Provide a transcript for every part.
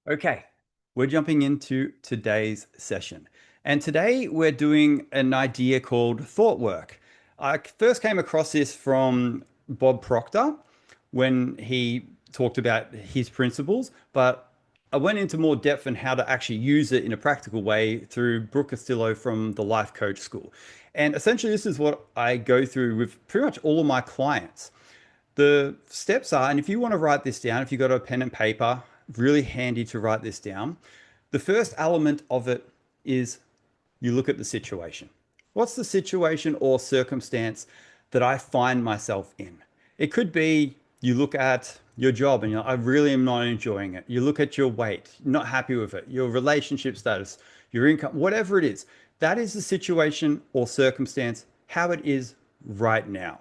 Okay, we're jumping into today's session. And today we're doing an idea called thought work. I first came across this from Bob Proctor when he talked about his principles, but I went into more depth on how to actually use it in a practical way through Brooke Castillo from the Life Coach School. And essentially, this is what I go through with pretty much all of my clients. The steps are, and if you want to write this down, if you've got a pen and paper, really handy to write this down. The first element of it is you look at the situation. What's the situation or circumstance that I find myself in? It could be you look at your job and you're like, I really am not enjoying it. You look at your weight, not happy with it, your relationship status, your income, whatever it is. That is the situation or circumstance, how it is right now.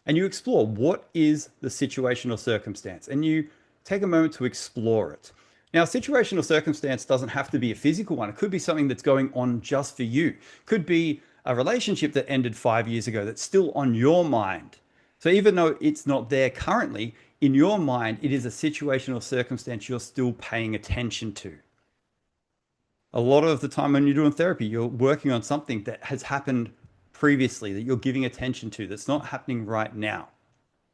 And you explore what is the situation or circumstance, and you take a moment to explore it. Now, situation or circumstance doesn't have to be a physical one. It could be something that's going on just for you. It could be a relationship that ended 5 years ago that's still on your mind. So even though it's not there currently, in your mind, it is a situation or circumstance you're still paying attention to. A lot of the time when you're doing therapy, you're working on something that has happened previously that you're giving attention to that's not happening right now.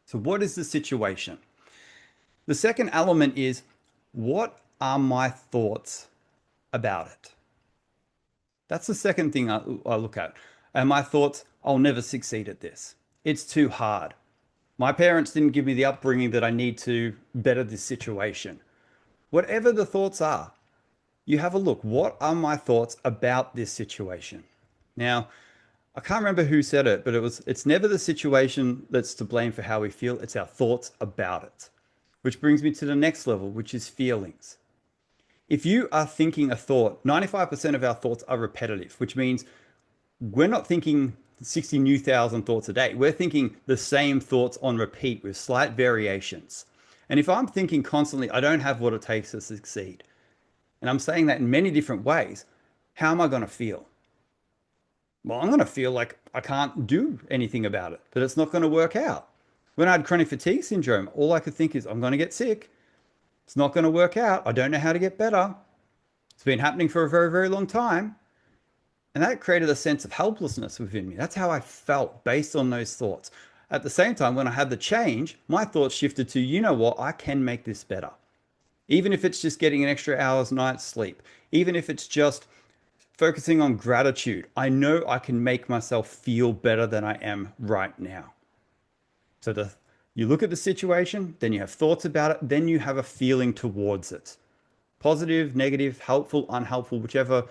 So what is the situation? The second element is, what are my thoughts about it? That's the second thing I look at. And my thoughts, I'll never succeed at this. It's too hard. My parents didn't give me the upbringing that I need to better this situation. Whatever the thoughts are, you have a look. What are my thoughts about this situation? Now, I can't remember who said it, but it's never the situation that's to blame for how we feel. It's our thoughts about it. Which brings me to the next level, which is feelings. If you are thinking a thought, 95% of our thoughts are repetitive, which means we're not thinking 60,000 thoughts a day. We're thinking the same thoughts on repeat with slight variations. And if I'm thinking constantly, I don't have what it takes to succeed, and I'm saying that in many different ways, how am I going to feel? Well, I'm going to feel like I can't do anything about it, that it's not going to work out. When I had chronic fatigue syndrome, all I could think is, I'm going to get sick. It's not going to work out. I don't know how to get better. It's been happening for a very, very long time. And that created a sense of helplessness within me. That's how I felt based on those thoughts. At the same time, when I had the change, my thoughts shifted to, you know what, I can make this better. Even if it's just getting an extra hour's night's sleep, even if it's just focusing on gratitude, I know I can make myself feel better than I am right now. So you look at the situation, then you have thoughts about it, then you have a feeling towards it. Positive, negative, helpful, unhelpful, whichever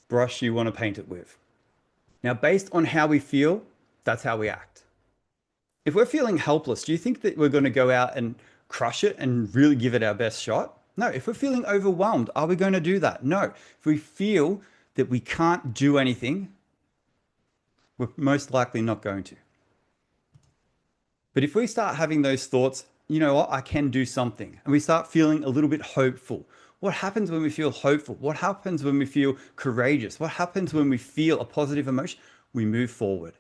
brush you want to paint it with. Now, based on how we feel, that's how we act. If we're feeling helpless, do you think that we're going to go out and crush it and really give it our best shot? No. If we're feeling overwhelmed, are we going to do that? No. If we feel that we can't do anything, we're most likely not going to. But if we start having those thoughts, you know what, I can do something, and we start feeling a little bit hopeful. What happens when we feel hopeful? What happens when we feel courageous? What happens when we feel a positive emotion? We move forward.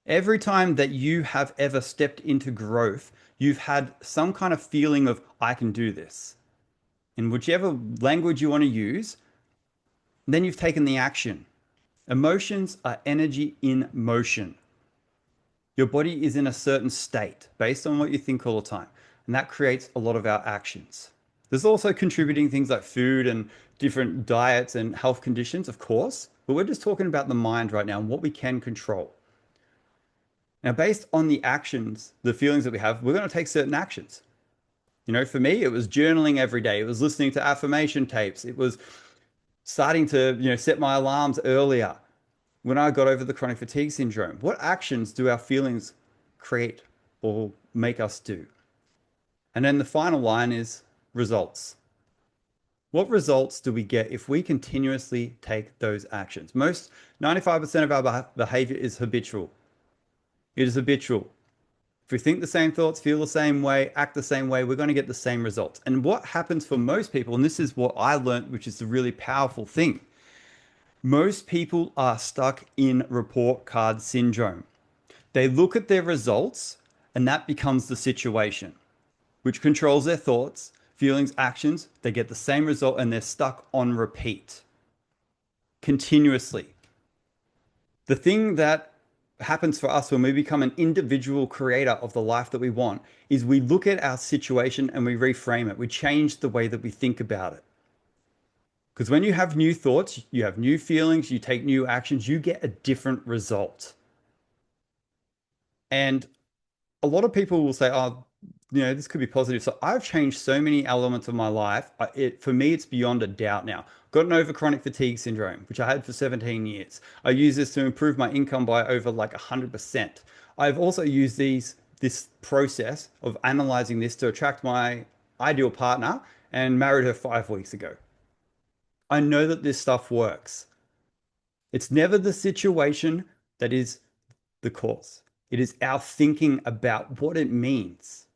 Every time that you have ever stepped into growth, you've had some kind of feeling of, I can do this. In whichever language you want to use, then you've taken the action. Emotions are energy in motion. Your body is in a certain state based on what you think all the time. And that creates a lot of our actions. There's also contributing things like food and different diets and health conditions, of course, but we're just talking about the mind right now and what we can control. Now, based on the actions, the feelings that we have, we're going to take certain actions. You know, for me, it was journaling every day. It was listening to affirmation tapes. It was starting to, set my alarms earlier. When I got over the chronic fatigue syndrome, what actions do our feelings create or make us do? And then the final line is results. What results do we get if we continuously take those actions? 95% of our behavior is habitual. It is habitual. If we think the same thoughts, feel the same way, act the same way, we're going to get the same results. And what happens for most people, and this is what I learned, which is the really powerful thing, most people are stuck in report card syndrome. They look at their results and that becomes the situation, which controls their thoughts, feelings, actions, they get the same result and they're stuck on repeat continuously. The thing that happens for us when we become an individual creator of the life that we want is we look at our situation and we reframe it. We change the way that we think about it. Because when you have new thoughts, you have new feelings, you take new actions, you get a different result. And a lot of people will say, oh, this could be positive. So I've changed so many elements of my life. For me, it's beyond a doubt now. Got an over chronic fatigue syndrome, which I had for 17 years. I use this to improve my income by over like 100%. I've also used this process of analyzing this to attract my ideal partner and married her 5 weeks ago. I know that this stuff works. It's never the situation that is the cause. It is our thinking about what it means.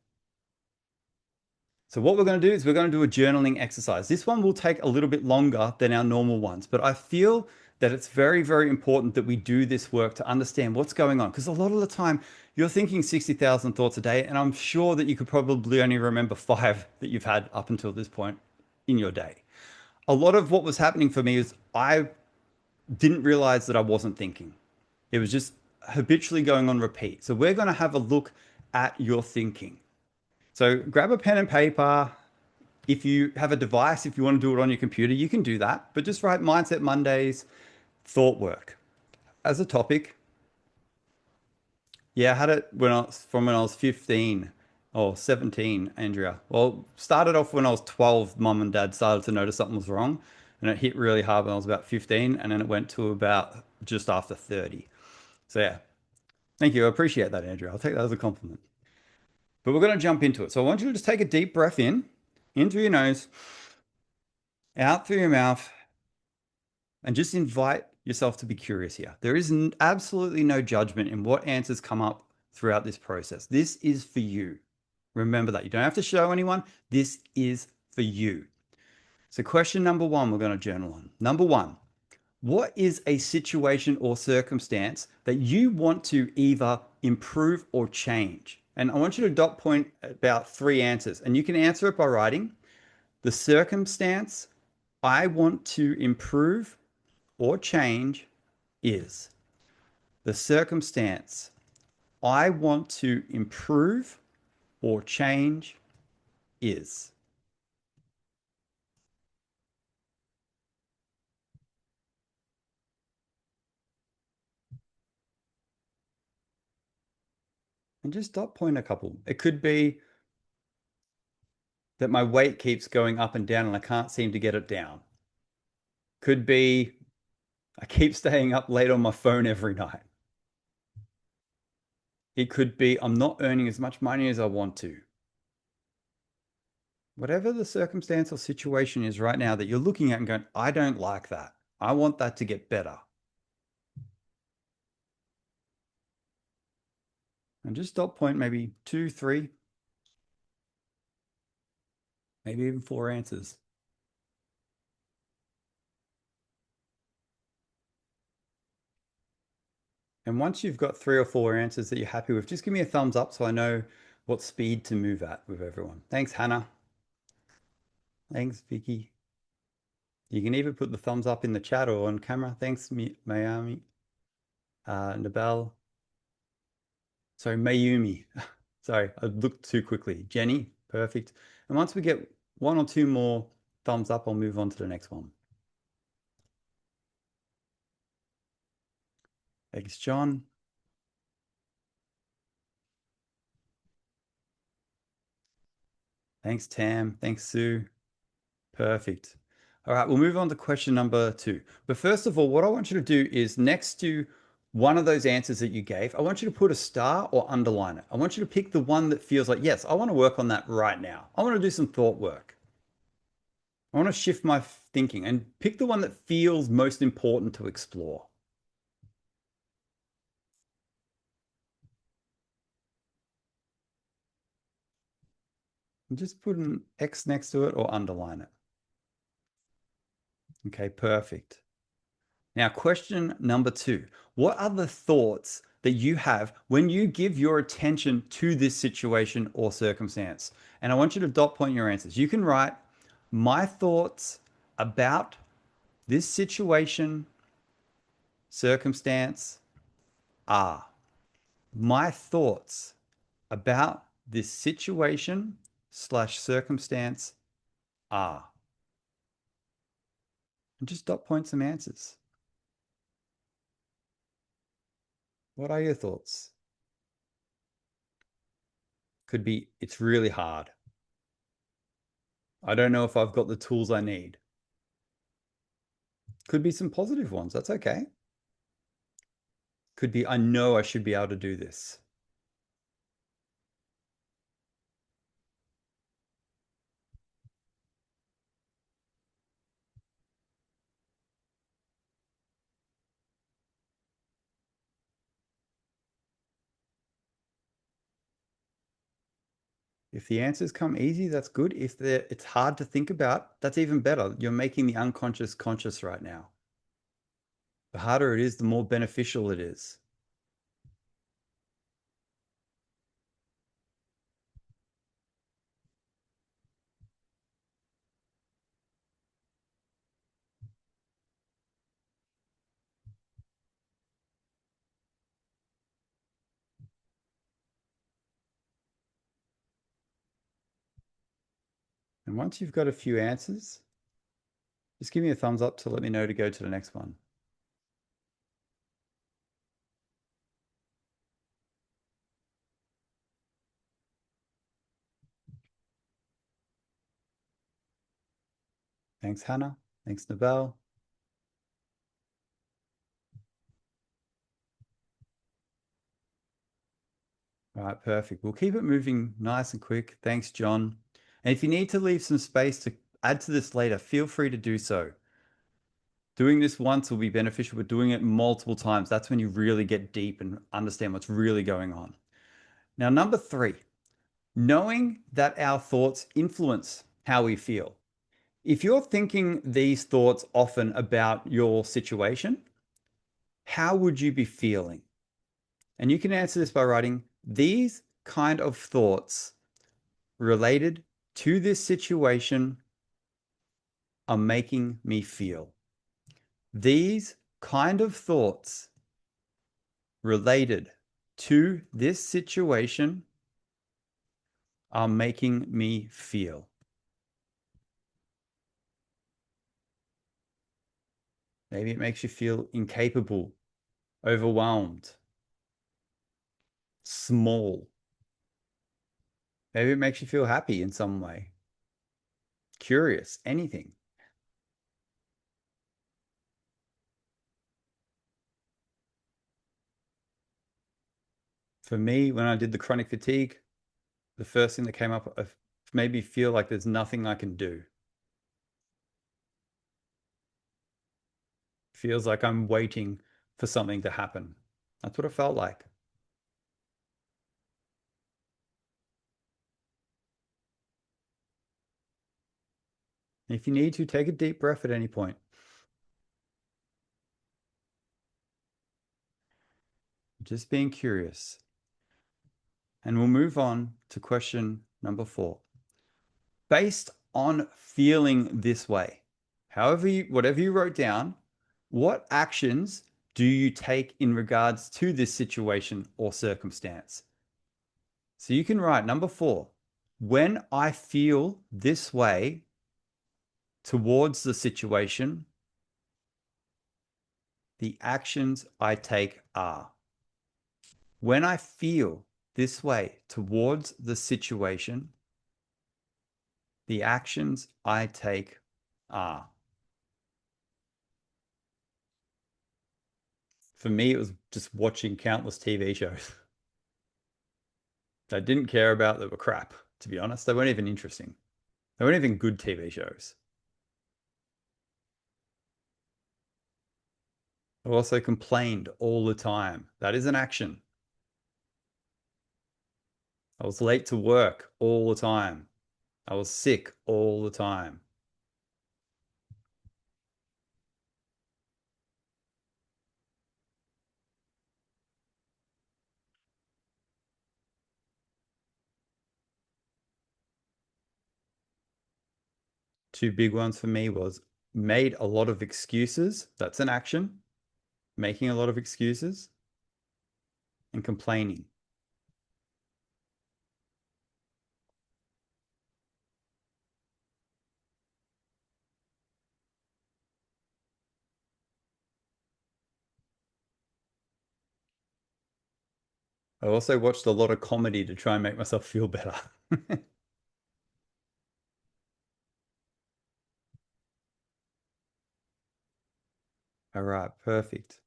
So what we're going to do is we're going to do a journaling exercise. This one will take a little bit longer than our normal ones, but I feel that it's very, very important that we do this work to understand what's going on. Because a lot of the time you're thinking 60,000 thoughts a day, and I'm sure that you could probably only remember 5 that you've had up until this point in your day. A lot of what was happening for me is I didn't realize that I wasn't thinking. It was just habitually going on repeat. So we're going to have a look at your thinking. So grab a pen and paper. If you have a device, if you want to do it on your computer, you can do that. But just write Mindset Mondays, thought work as a topic. Yeah, I had it from when I was 15 or 17, Andrea. Well, started off when I was 12, mum and dad started to notice something was wrong. And it hit really hard when I was about 15. And then it went to about just after 30. So yeah, thank you. I appreciate that, Andrea. I'll take that as a compliment. But we're going to jump into it. So I want you to just take a deep breath in through your nose, out through your mouth, and just invite yourself to be curious here. There is absolutely no judgment in what answers come up throughout this process. This is for you. Remember that. You don't have to show anyone. This is for you. So question number 1, we're going to journal on. Number 1, what is a situation or circumstance that you want to either improve or change? And I want you to dot point about 3 answers. And you can answer it by writing the circumstance I want to improve or change is. The circumstance I want to improve or change is. And just dot point a couple. It could be that my weight keeps going up and down and I can't seem to get it down. Could be I keep staying up late on my phone every night. It could be I'm not earning as much money as I want to. Whatever the circumstance or situation is right now that you're looking at and going, I don't like that. I want that to get better. And just dot point maybe 2, 3, maybe even 4 answers. And once you've got 3 or 4 answers that you're happy with, just give me a thumbs up so I know what speed to move at with everyone. Thanks, Hannah. Thanks, Vicky. You can either put the thumbs up in the chat or on camera. Thanks, Miami. Nabel. Sorry, Mayumi. Sorry, I looked too quickly. Jenny, perfect. And once we get 1 or 2 more thumbs up, I'll move on to the next one. Thanks, John. Thanks, Tam. Thanks, Sue. Perfect. All right, we'll move on to question number 2. But first of all, what I want you to do is next to one of those answers that you gave, I want you to put a star or underline it. I want you to pick the one that feels like, yes, I want to work on that right now. I want to do some thought work. I want to shift my thinking and pick the one that feels most important to explore. And just put an X next to it or underline it. Okay, perfect. Now, question number 2. What are the thoughts that you have when you give your attention to this situation or circumstance. And I want you to dot point your answers. You can write, my thoughts about this situation, circumstance are. My thoughts about this situation slash circumstance are. And just dot point some answers. What are your thoughts? Could be, it's really hard. I don't know if I've got the tools I need. Could be some positive ones. That's okay. Could be, I know I should be able to do this. If the answers come easy, that's good. If it's hard to think about, that's even better. You're making the unconscious conscious right now. The harder it is, the more beneficial it is. And once you've got a few answers, just give me a thumbs up to let me know to go to the next one. Thanks, Hannah. Thanks, Nabel. All right, perfect. We'll keep it moving nice and quick. Thanks, John. And if you need to leave some space to add to this later, feel free to do so. Doing this once will be beneficial, but doing it multiple times, that's when you really get deep and understand what's really going on. Now, number 3, knowing that our thoughts influence how we feel. If you're thinking these thoughts often about your situation, how would you be feeling? And you can answer this by writing, these kind of thoughts related to this situation are making me feel. These kind of thoughts related to this situation are making me feel. Maybe it makes you feel incapable, overwhelmed, small. Maybe it makes you feel happy in some way, curious, anything. For me, when I did the chronic fatigue, the first thing that came up made me feel like there's nothing I can do. Feels like I'm waiting for something to happen. That's what it felt like. And if you need to, take a deep breath at any point. Just being curious. And we'll move on to question number 4. Based on feeling this way, whatever you wrote down, what actions do you take in regards to this situation or circumstance? So you can write number 4, when I feel this way towards the situation, the actions I take are. When I feel this way towards the situation, the actions I take are. For me, it was just watching countless TV shows that I didn't care about, that were crap, to be honest. They weren't even interesting. They weren't even good TV shows. I also complained all the time. That is an action. I was late to work all the time. I was sick all the time. two big ones for me was made a lot of excuses. That's an action. Making a lot of excuses and complaining. I also watched a lot of comedy to try and make myself feel better. All right, perfect.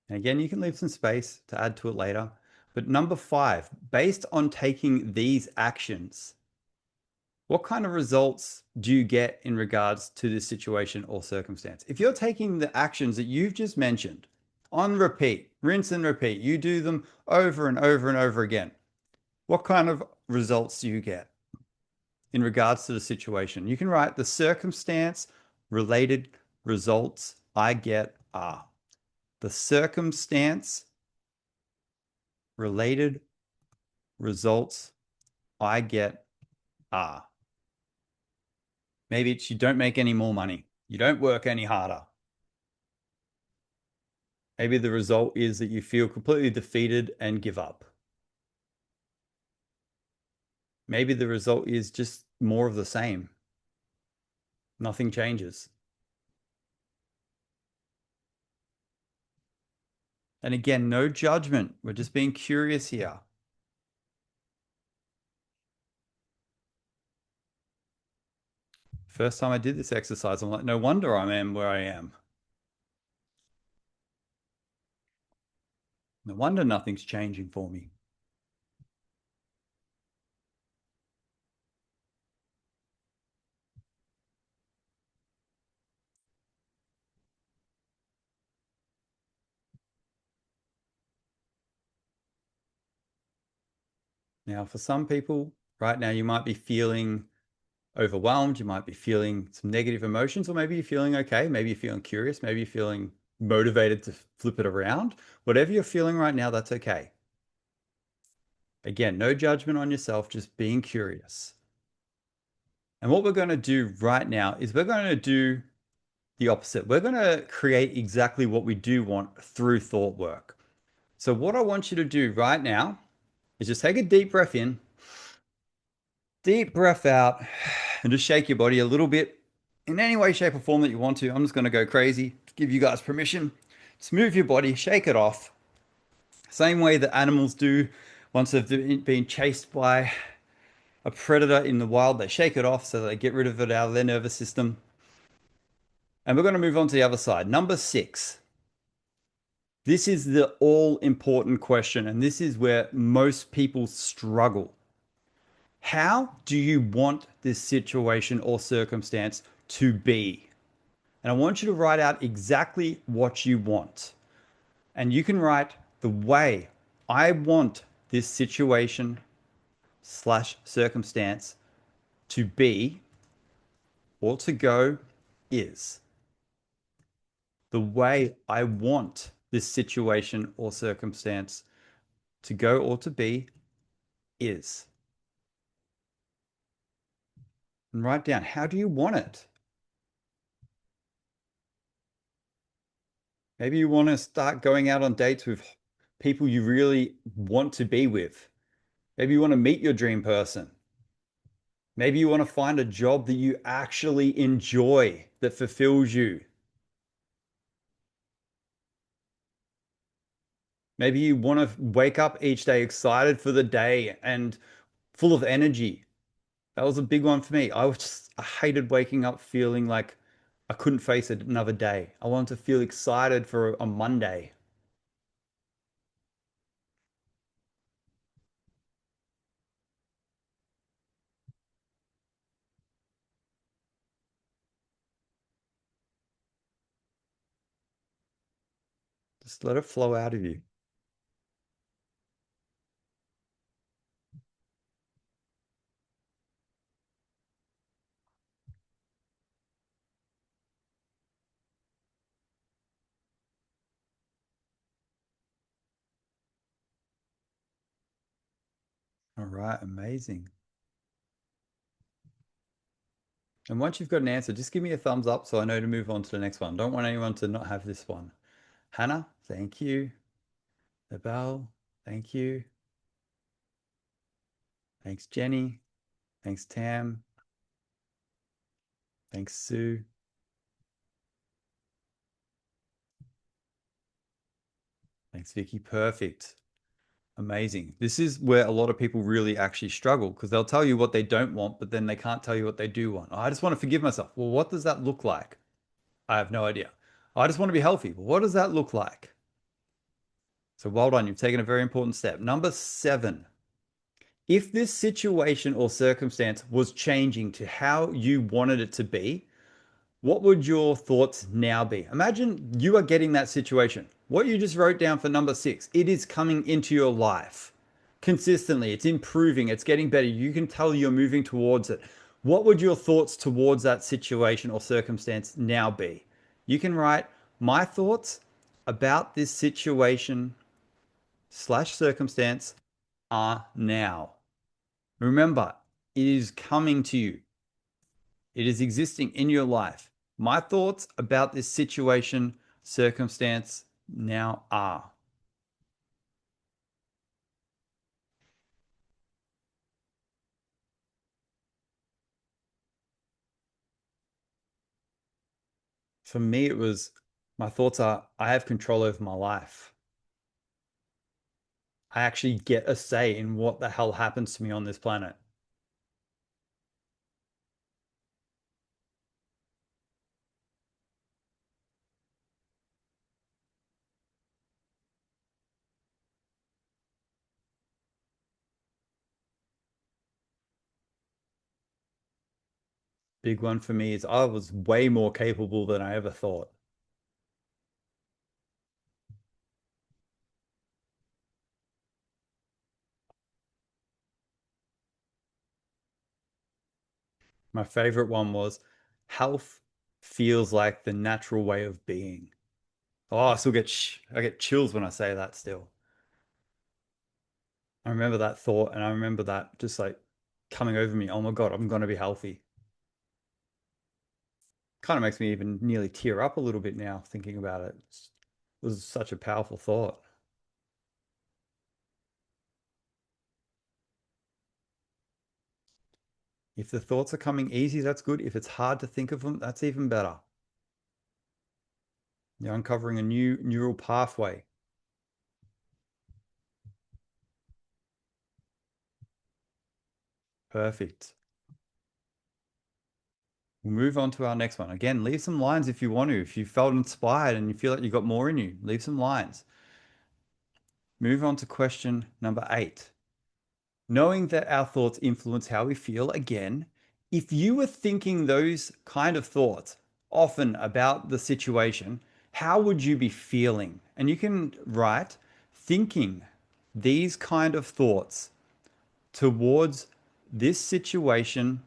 And again, you can leave some space to add to it later. But number five, based on taking these actions, what kind of results do you get in regards to this situation or circumstance? If you're taking the actions that you've just mentioned on repeat, rinse and repeat, you do them over and over and over again, what kind of results do you get in regards to the situation? You can write the circumstance related results I get are the circumstance related results I get are. Maybe it's you don't make any more money. You don't work any harder. Maybe the result is that you feel completely defeated and give up. Maybe the result is just more of the same. Nothing changes. And again, no judgment. We're just being curious here. First time I did this exercise, I'm like, no wonder I am where I am. No wonder nothing's changing for me. Now, for some people, right now, you might be feeling overwhelmed. You might be feeling some negative emotions, or maybe you're feeling okay. Maybe you're feeling curious. Maybe you're feeling motivated to flip it around. Whatever you're feeling right now, that's okay. Again, no judgment on yourself, just being curious. And what we're going to do right now is we're going to do the opposite. We're going to create exactly what we do want through thought work. So, what I want you to do right now is just take a deep breath in, deep breath out, and just shake your body a little bit in any way, shape, or form that you want to. I'm just going to go crazy to give you guys permission. Just move your body, shake it off. Same way that animals do once they've been chased by a predator in the wild, they shake it off so they get rid of it out of their nervous system. And we're going to move on to the other side. Number six. This is the all important question, and this is where most people struggle. How do you want this situation or circumstance to be? And I want you to write out exactly what you want. And you can write the way I want this situation slash circumstance to be or to go is. The way I want this situation or circumstance to go or to be is. And write down, how do you want it? Maybe you want to start going out on dates with people you really want to be with. Maybe you want to meet your dream person. Maybe you want to find a job that you actually enjoy, that fulfills you. Maybe you want to wake up each day excited for the day and full of energy. That was a big one for me. I hated waking up feeling like I couldn't face another day. I wanted to feel excited for a Monday. Just let it flow out of you. All right, amazing. And once you've got an answer, just give me a thumbs up so I know to move on to the next one. Don't want anyone to not have this one. Hannah, thank you. Abel, thank you. Thanks, Jenny. Thanks, Tam. Thanks, Sue. Thanks, Vicky. Perfect. Amazing. This is where a lot of people really actually struggle because they'll tell you what they don't want, but then they can't tell you what they do want. I just want to forgive myself. Well, what does that look like? I have no idea. I just want to be healthy. Well, what does that look like? So well done. You've taken a very important step. Number 7. If this situation or circumstance was changing to how you wanted it to be, what would your thoughts now be? Imagine you are getting that situation. What you just wrote down for number 6, it is coming into your life consistently. It's improving. It's getting better. You can tell you're moving towards it. What would your thoughts towards that situation or circumstance now be? You can write, my thoughts about this situation slash circumstance are now. Remember, it is coming to you. It is existing in your life. My thoughts about this situation, circumstance now are. For me, it was my thoughts are I have control over my life. I actually get a say in what the hell happens to me on this planet. Big one for me is I was way more capable than I ever thought. My favorite one was health feels like the natural way of being. Oh, I get chills when I say that still. I remember that thought and I remember that just like coming over me. Oh my God, I'm going to be healthy. Kind of makes me even nearly tear up a little bit now thinking about it. It was such a powerful thought. If the thoughts are coming easy, that's good. If it's hard to think of them, that's even better. You're uncovering a new neural pathway. Perfect. We'll move on to our next one. Again, leave some lines if you want to. If you felt inspired and you feel like you got more in you, leave some lines. Move on to question number 8. Knowing that our thoughts influence how we feel, again, if you were thinking those kind of thoughts often about the situation, how would you be feeling? And you can write, thinking these kind of thoughts towards this situation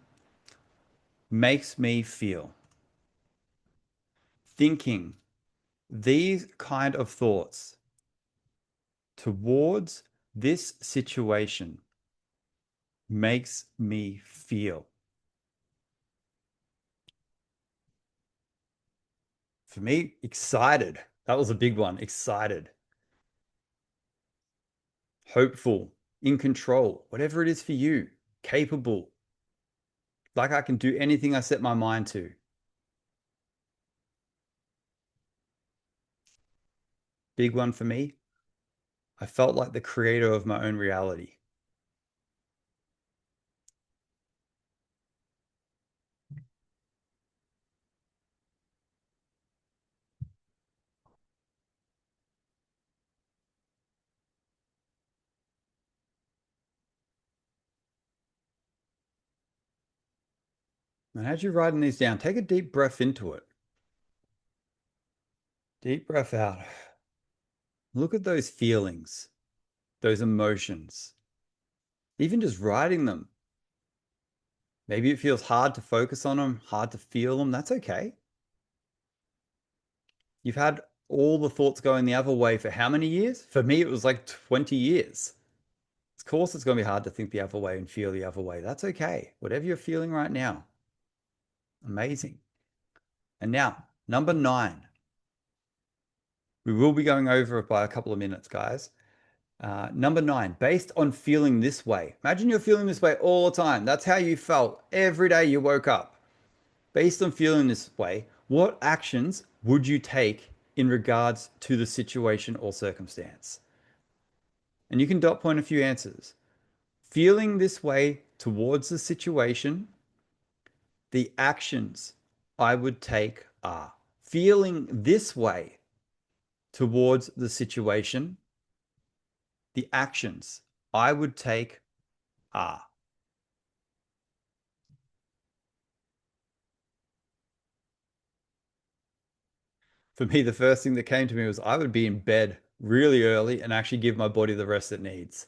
makes me feel. Thinking these kind of thoughts towards this situation makes me feel. For me, excited. That was a big one. Excited, hopeful, in control, whatever it is for you, capable, like I can do anything I set my mind to. Big one for me. I felt like the creator of my own reality. And as you're writing these down, take a deep breath into it. Deep breath out. Look at those feelings, those emotions, even just writing them. Maybe it feels hard to focus on them, hard to feel them. That's okay. You've had all the thoughts going the other way for how many years? For me, it was like 20 years. Of course, it's going to be hard to think the other way and feel the other way. That's okay. Whatever you're feeling right now. Amazing. And now, number nine. We will be going over it by a couple of minutes, guys. Number nine, based on feeling this way. Imagine you're feeling this way all the time. That's how you felt every day you woke up. Based on feeling this way, what actions would you take in regards to the situation or circumstance? And you can dot point a few answers. Feeling this way towards the situation, the actions I would take are feeling this way towards the situation, the actions I would take are. For me, the first thing that came to me was I would be in bed really early and actually give my body the rest it needs.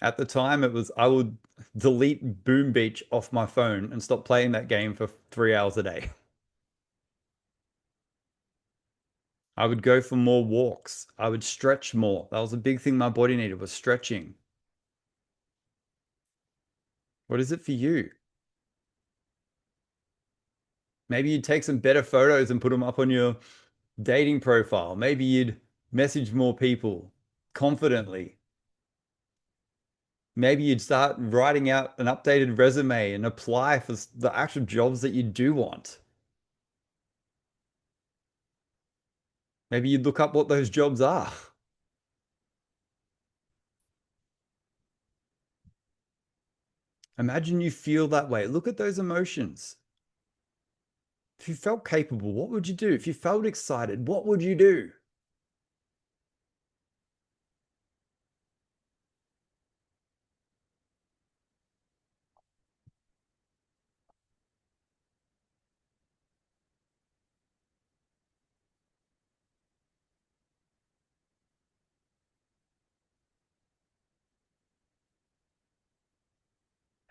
At the time, it was I would delete Boom Beach off my phone and stop playing that game for 3 hours a day. I would go for more walks. I would stretch more. That was a big thing my body needed was stretching. What is it for you? Maybe you'd take some better photos and put them up on your dating profile. Maybe you'd message more people confidently. Maybe you'd start writing out an updated resume and apply for the actual jobs that you do want. Maybe you'd look up what those jobs are. Imagine you feel that way. Look at those emotions. If you felt capable, what would you do? If you felt excited, what would you do?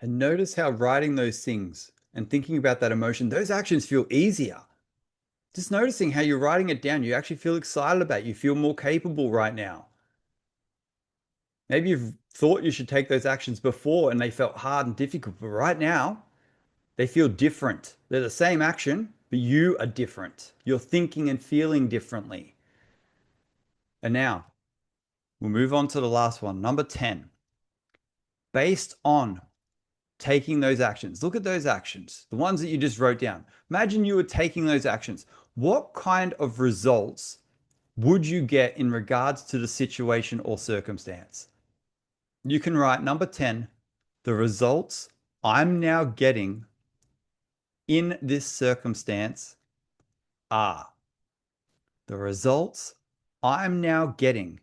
And notice how writing those things and thinking about that emotion, those actions feel easier. Just noticing how you're writing it down, you actually feel excited about it. You feel more capable right now. Maybe you've thought you should take those actions before and they felt hard and difficult, but right now they feel different. They're the same action, but you are different. You're thinking and feeling differently. And now we'll move on to the last one, number 10. Based on taking those actions, look at those actions, the ones that you just wrote down. Imagine you were taking those actions. What kind of results would you get in regards to the situation or circumstance? You can write number 10, the results I'm now getting in this circumstance are. The results I'm now getting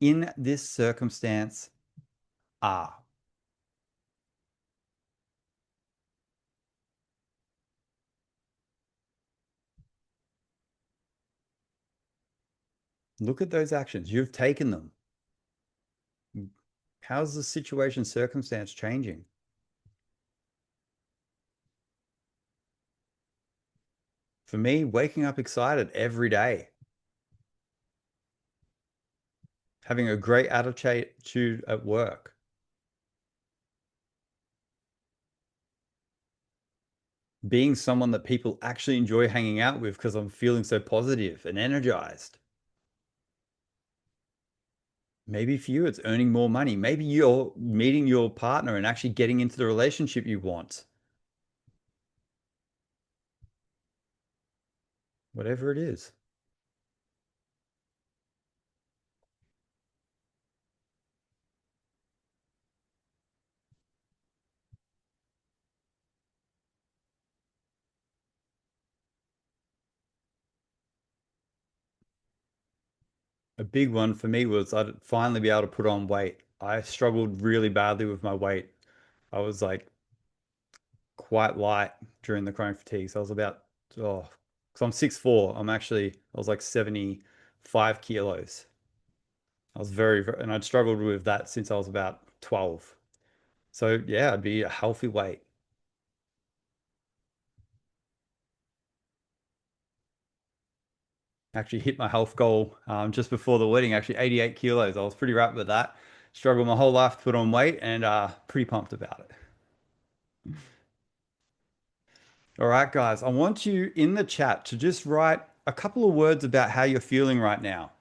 in this circumstance are. Look at those actions. You've taken them. How's the situation, circumstance changing? For me, waking up excited every day, having a great attitude at work, being someone that people actually enjoy hanging out with because I'm feeling so positive and energized. Maybe for you, it's earning more money. Maybe you're meeting your partner and actually getting into the relationship you want. Whatever it is. A big one for me was I'd finally be able to put on weight. I struggled really badly with my weight. I was like quite light during the chronic fatigue. So I was about, oh, because I'm 6'4", I was like 75 kilos. I was and I'd struggled with that since I was about 12. So yeah, I'd be a healthy weight. Actually hit my health goal just before the wedding, actually 88 kilos. I was pretty rapt with that. Struggled my whole life to put on weight and pretty pumped about it. All right, guys, I want you in the chat to just write a couple of words about how you're feeling right now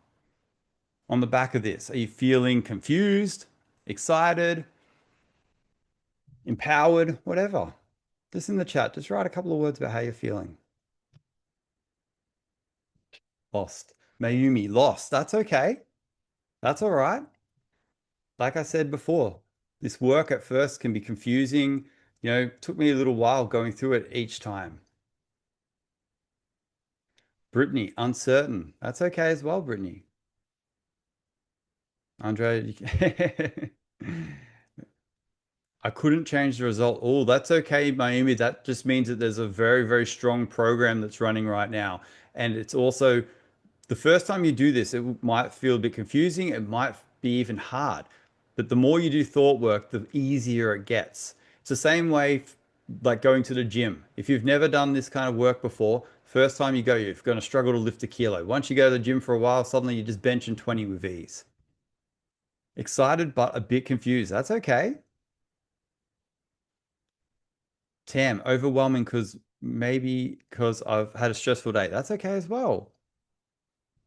on the back of this. Are you feeling confused, excited, empowered, whatever? Just in the chat, just write a couple of words about how you're feeling. Lost. Mayumi, lost. That's okay. That's all right. Like I said before, this work at first can be confusing. Took me a little while going through it each time. Brittany, uncertain. That's okay as well, Brittany. Andre, I couldn't change the result. Oh, that's okay, Miami. That just means that there's a very, very strong program that's running right now. And it's also the first time you do this, it might feel a bit confusing. It might be even hard. But the more you do thought work, the easier it gets. It's the same way like going to the gym. If you've never done this kind of work before, first time you go, you're going to struggle to lift a kilo. Once you go to the gym for a while, suddenly you're just benching 20 with ease. Excited, but a bit confused. That's okay. Tam, overwhelming because I've had a stressful day. That's okay as well.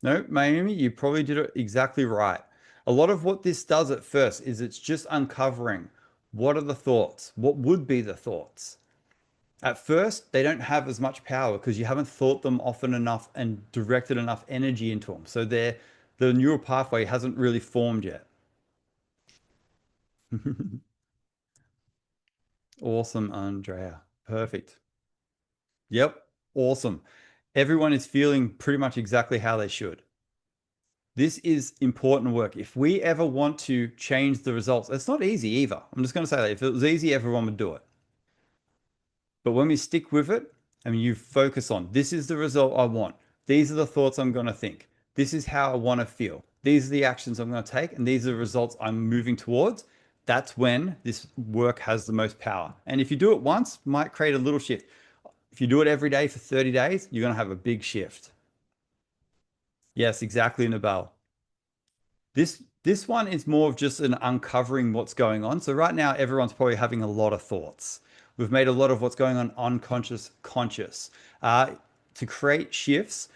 No, Miami, you probably did it exactly right. A lot of what this does at first is it's just uncovering what are the thoughts? What would be the thoughts? At first, they don't have as much power because you haven't thought them often enough and directed enough energy into them. So the neural pathway hasn't really formed yet. Awesome, Andrea. Perfect. Yep, awesome. Everyone is feeling pretty much exactly how they should. This is important work. If we ever want to change the results, it's not easy either. I'm just going to say that if it was easy, everyone would do it. But when we stick with it and you focus on this is the result I want, these are the thoughts I'm going to think, this is how I want to feel, these are the actions I'm going to take, and these are the results I'm moving towards, that's when this work has the most power. And if you do it once, it might create a little shift. If you do it every day for 30 days, you're going to have a big shift. Yes, exactly, Nabal. This one is more of just an uncovering what's going on. So right now, everyone's probably having a lot of thoughts. We've made a lot of what's going on unconscious conscious. To create shifts,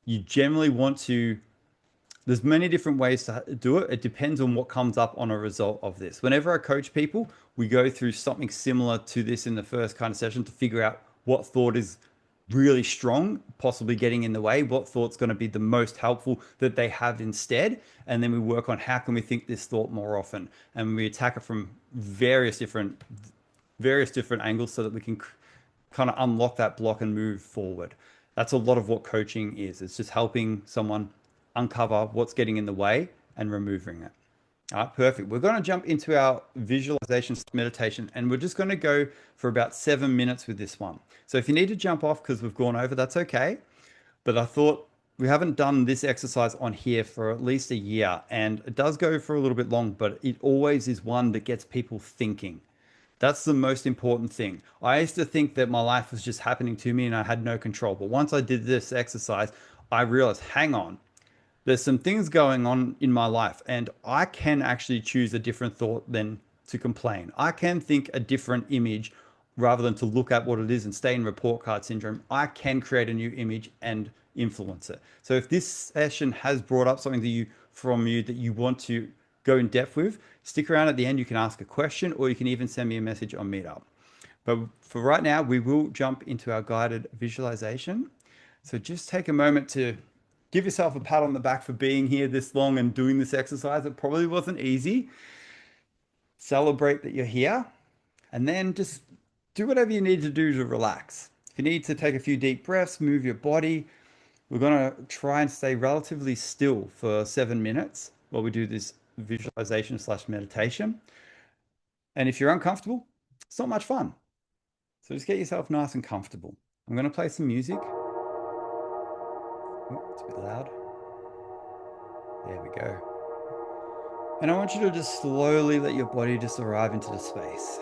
you generally want to there's many different ways to do it. It depends on what comes up on a result of this. Whenever I coach people, we go through something similar to this in the first kind of session to figure out what thought is really strong, possibly getting in the way, what thought's going to be the most helpful that they have instead. And then we work on how can we think this thought more often. And we attack it from various different angles so that we can kind of unlock that block and move forward. That's a lot of what coaching is. It's just helping someone uncover what's getting in the way and removing it. All right, perfect. We're going to jump into our visualization meditation and we're just going to go for about 7 minutes with this one. So if you need to jump off because we've gone over, that's okay. But I thought we haven't done this exercise on here for at least a year and it does go for a little bit long, but it always is one that gets people thinking. That's the most important thing. I used to think that my life was just happening to me and I had no control. But once I did this exercise, I realized, hang on, there's some things going on in my life and I can actually choose a different thought than to complain. I can think a different image rather than to look at what it is and stay in report card syndrome. I can create a new image and influence it. So if this session has brought up something from you that you want to go in depth with, stick around at the end. You can ask a question or you can even send me a message on Meetup. But for right now, we will jump into our guided visualization. So just take a moment to give yourself a pat on the back for being here this long and doing this exercise. It probably wasn't easy. Celebrate that you're here and then just do whatever you need to do to relax. If you need to take a few deep breaths, move your body. We're going to try and stay relatively still for 7 minutes while we do this visualization slash meditation. And if you're uncomfortable, it's not much fun. So just get yourself nice and comfortable. I'm going to play some music. Oh, it's a bit loud. There we go. And I want you to just slowly let your body just arrive into the space.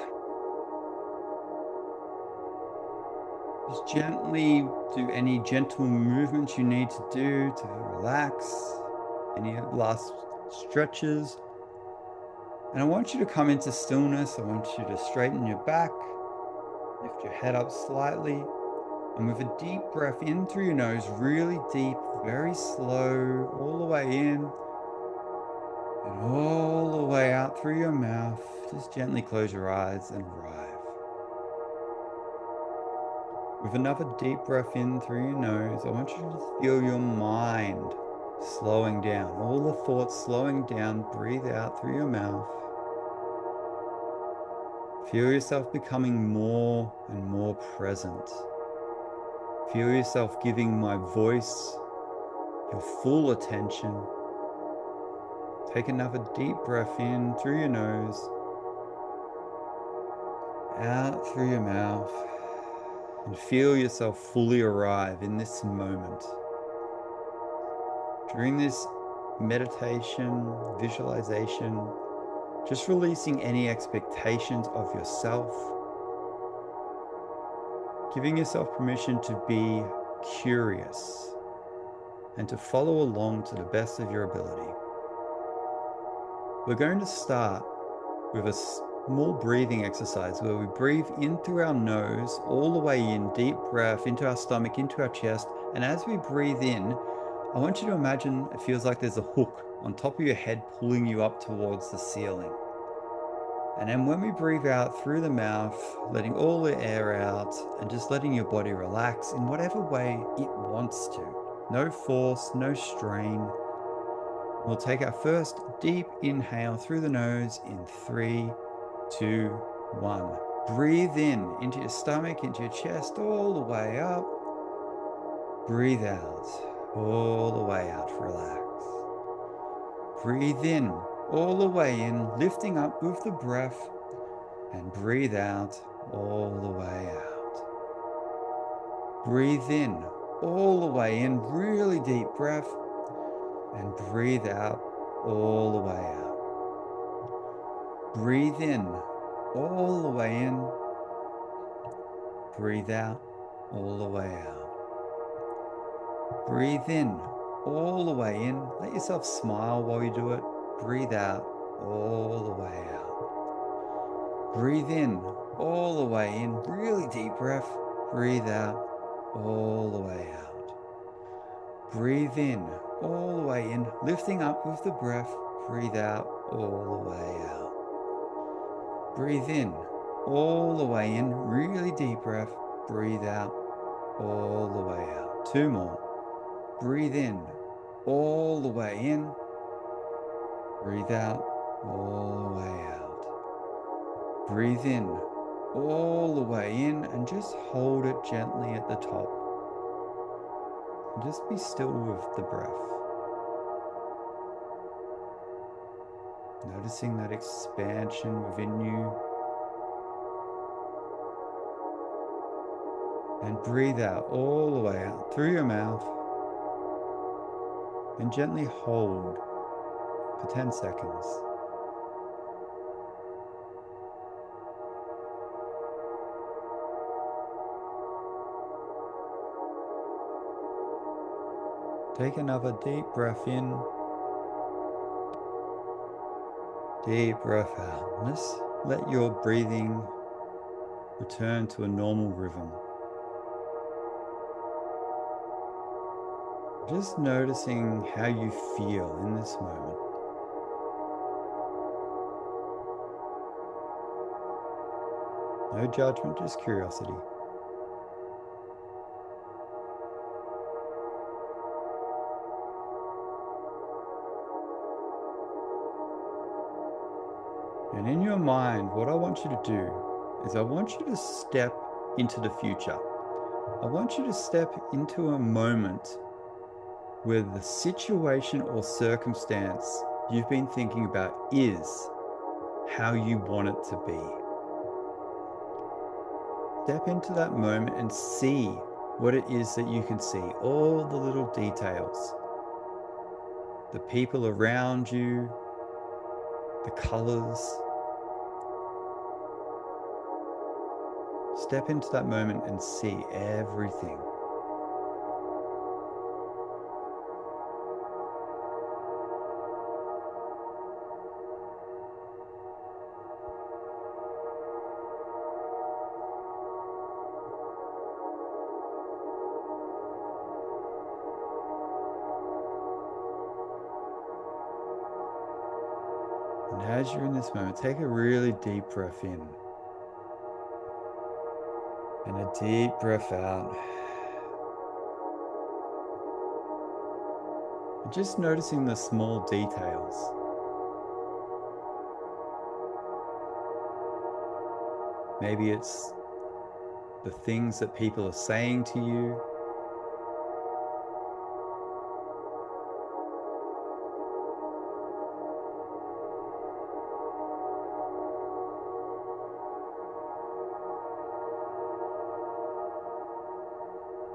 Just gently do any gentle movements you need to do to relax. Any last stretches. And I want you to come into stillness. I want you to straighten your back. Lift your head up slightly. And with a deep breath in through your nose, really deep, very slow, all the way in and all the way out through your mouth. Just gently close your eyes and arrive. With another deep breath in through your nose, I want you to feel your mind slowing down, all the thoughts slowing down. Breathe out through your mouth. Feel yourself becoming more and more present. Feel yourself giving my voice your full attention. Take another deep breath in through your nose, out through your mouth, and feel yourself fully arrive in this moment. During this meditation, visualization, just releasing any expectations of yourself, giving yourself permission to be curious and to follow along to the best of your ability. We're going to start with a small breathing exercise where we breathe in through our nose, all the way in, deep breath into our stomach, into our chest. And as we breathe in, I want you to imagine it feels like there's a hook on top of your head pulling you up towards the ceiling. And then when we breathe out through the mouth, letting all the air out and just letting your body relax in whatever way it wants to. No force, no strain. We'll take our first deep inhale through the nose in 3, 2, 1. Breathe in into your stomach, into your chest, all the way up. Breathe out, all the way out, relax. Breathe in, all the way in, lifting up with the breath, and breathe out, all the way out. Breathe in, all the way in, really deep breath, and breathe out, all the way out. Breathe in, all the way in. Breathe out, all the way out. Breathe in, all the way in. Let yourself smile while you do it. Breathe out, all the way out. Breathe in, all the way in. Really deep breath. Breathe out, all the way out. Breathe in, all the way in. Lifting up with the breath. Breathe out, all the way out. Breathe in, all the way in, really deep breath. Breathe out, all the way out. 2 more. Breathe in, all the way in. Breathe out, all the way out. Breathe in, all the way in, and just hold it gently at the top. And just be still with the breath. Noticing that expansion within you. And breathe out all the way out through your mouth. And gently hold for 10 seconds. Take another deep breath in. Deep breath out. Just let your breathing return to a normal rhythm. Just noticing how you feel in this moment. No judgment, just curiosity. And in your mind, what I want you to do is I want you to step into the future. I want you to step into a moment where the situation or circumstance you've been thinking about is how you want it to be. Step into that moment and see what it is that you can see, all the little details, the people around you, the colors. Step into that moment and see everything. As you're in this moment, take a really deep breath in and a deep breath out. And just noticing the small details. Maybe it's the things that people are saying to you.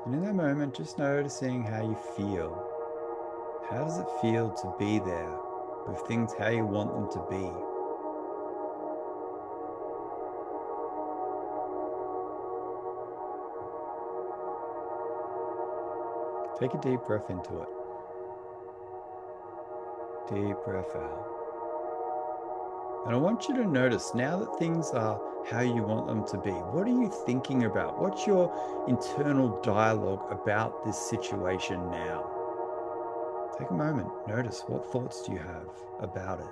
And in that moment, just noticing how you feel. How does it feel to be there with things how you want them to be? Take a deep breath into it. Deep breath out. And I want you to notice now that things are how you want them to be. What are you thinking about? What's your internal dialogue about this situation now? Take a moment. Notice, what thoughts do you have about it?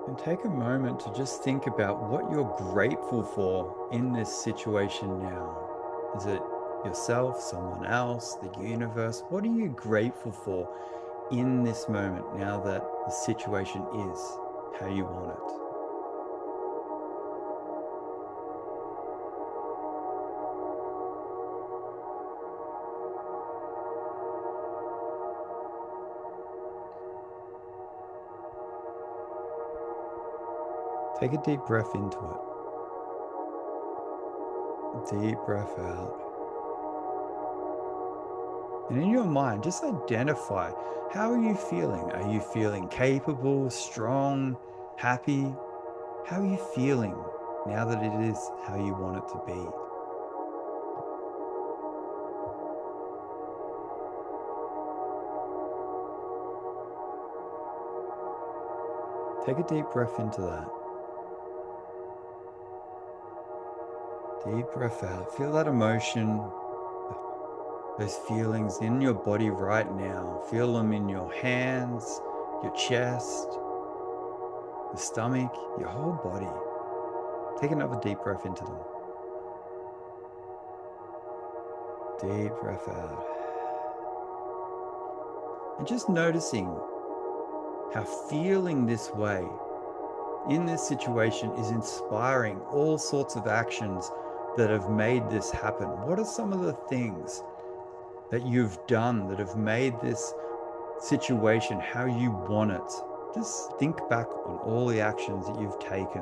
And take a moment to just think about what you're grateful for in this situation now. Is it yourself, someone else, the universe? What are you grateful for in this moment now that the situation is how you want it? Take a deep breath into it. Deep breath out. And in your mind, just identify, how are you feeling? Are you feeling capable, strong, happy? How are you feeling now that it is how you want it to be? Take a deep breath into that. Deep breath out. Feel that emotion, those feelings in your body right now. Feel them in your hands, your chest, the stomach, your whole body. Take another deep breath into them. Deep breath out. And just noticing how feeling this way in this situation is inspiring all sorts of actions that have made this happen. What are some of the things that you've done that have made this situation how you want it? Just think back on all the actions that you've taken.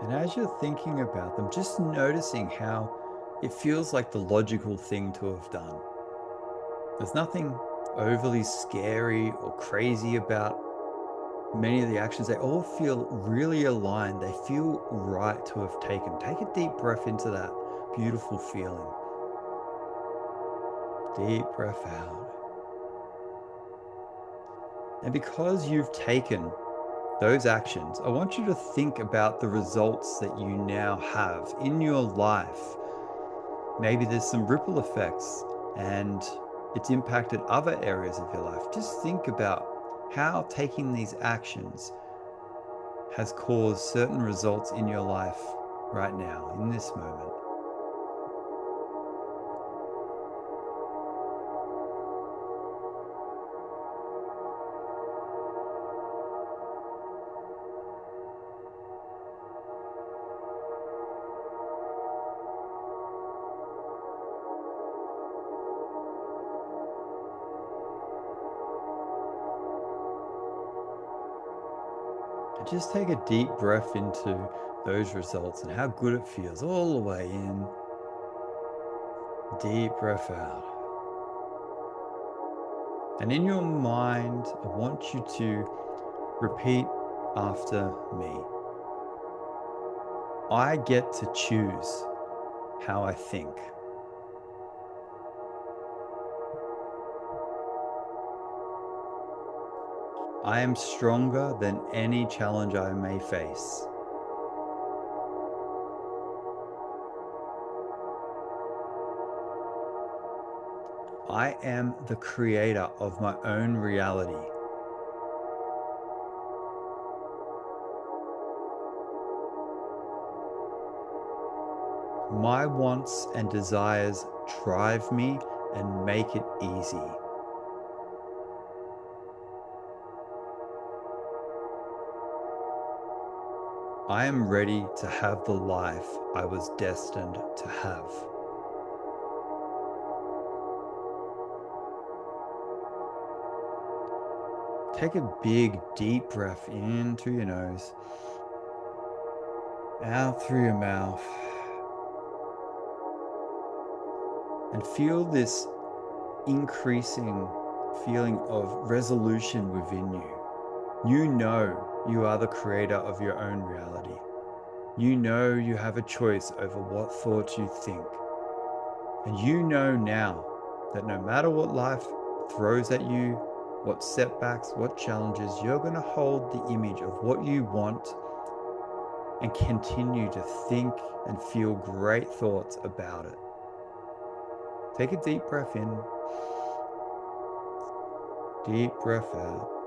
And as you're thinking about them, just noticing how it feels like the logical thing to have done. There's nothing overly scary or crazy about many of the actions. They all feel really aligned. They feel right to have taken. Take a deep breath into that beautiful feeling. Deep breath out. And because you've taken those actions, I want you to think about the results that you now have in your life. Maybe there's some ripple effects and it's impacted other areas of your life. Just think about how taking these actions has caused certain results in your life right now, in this moment. just take a deep breath into those results and how good it feels all the way in. Deep breath out. And in your mind, I want you to repeat after me. I get to choose how I think. I am stronger than any challenge I may face. I am the creator of my own reality. My wants and desires drive me and make it easy. I am ready to have the life I was destined to have. Take a big, deep breath into your nose, out through your mouth, and feel this increasing feeling of resolution within you. You know you are the creator of your own reality. You know you have a choice over what thoughts you think. And you know now that no matter what life throws at you, what setbacks, what challenges, you're going to hold the image of what you want and continue to think and feel great thoughts about it. Take a deep breath in, deep breath out.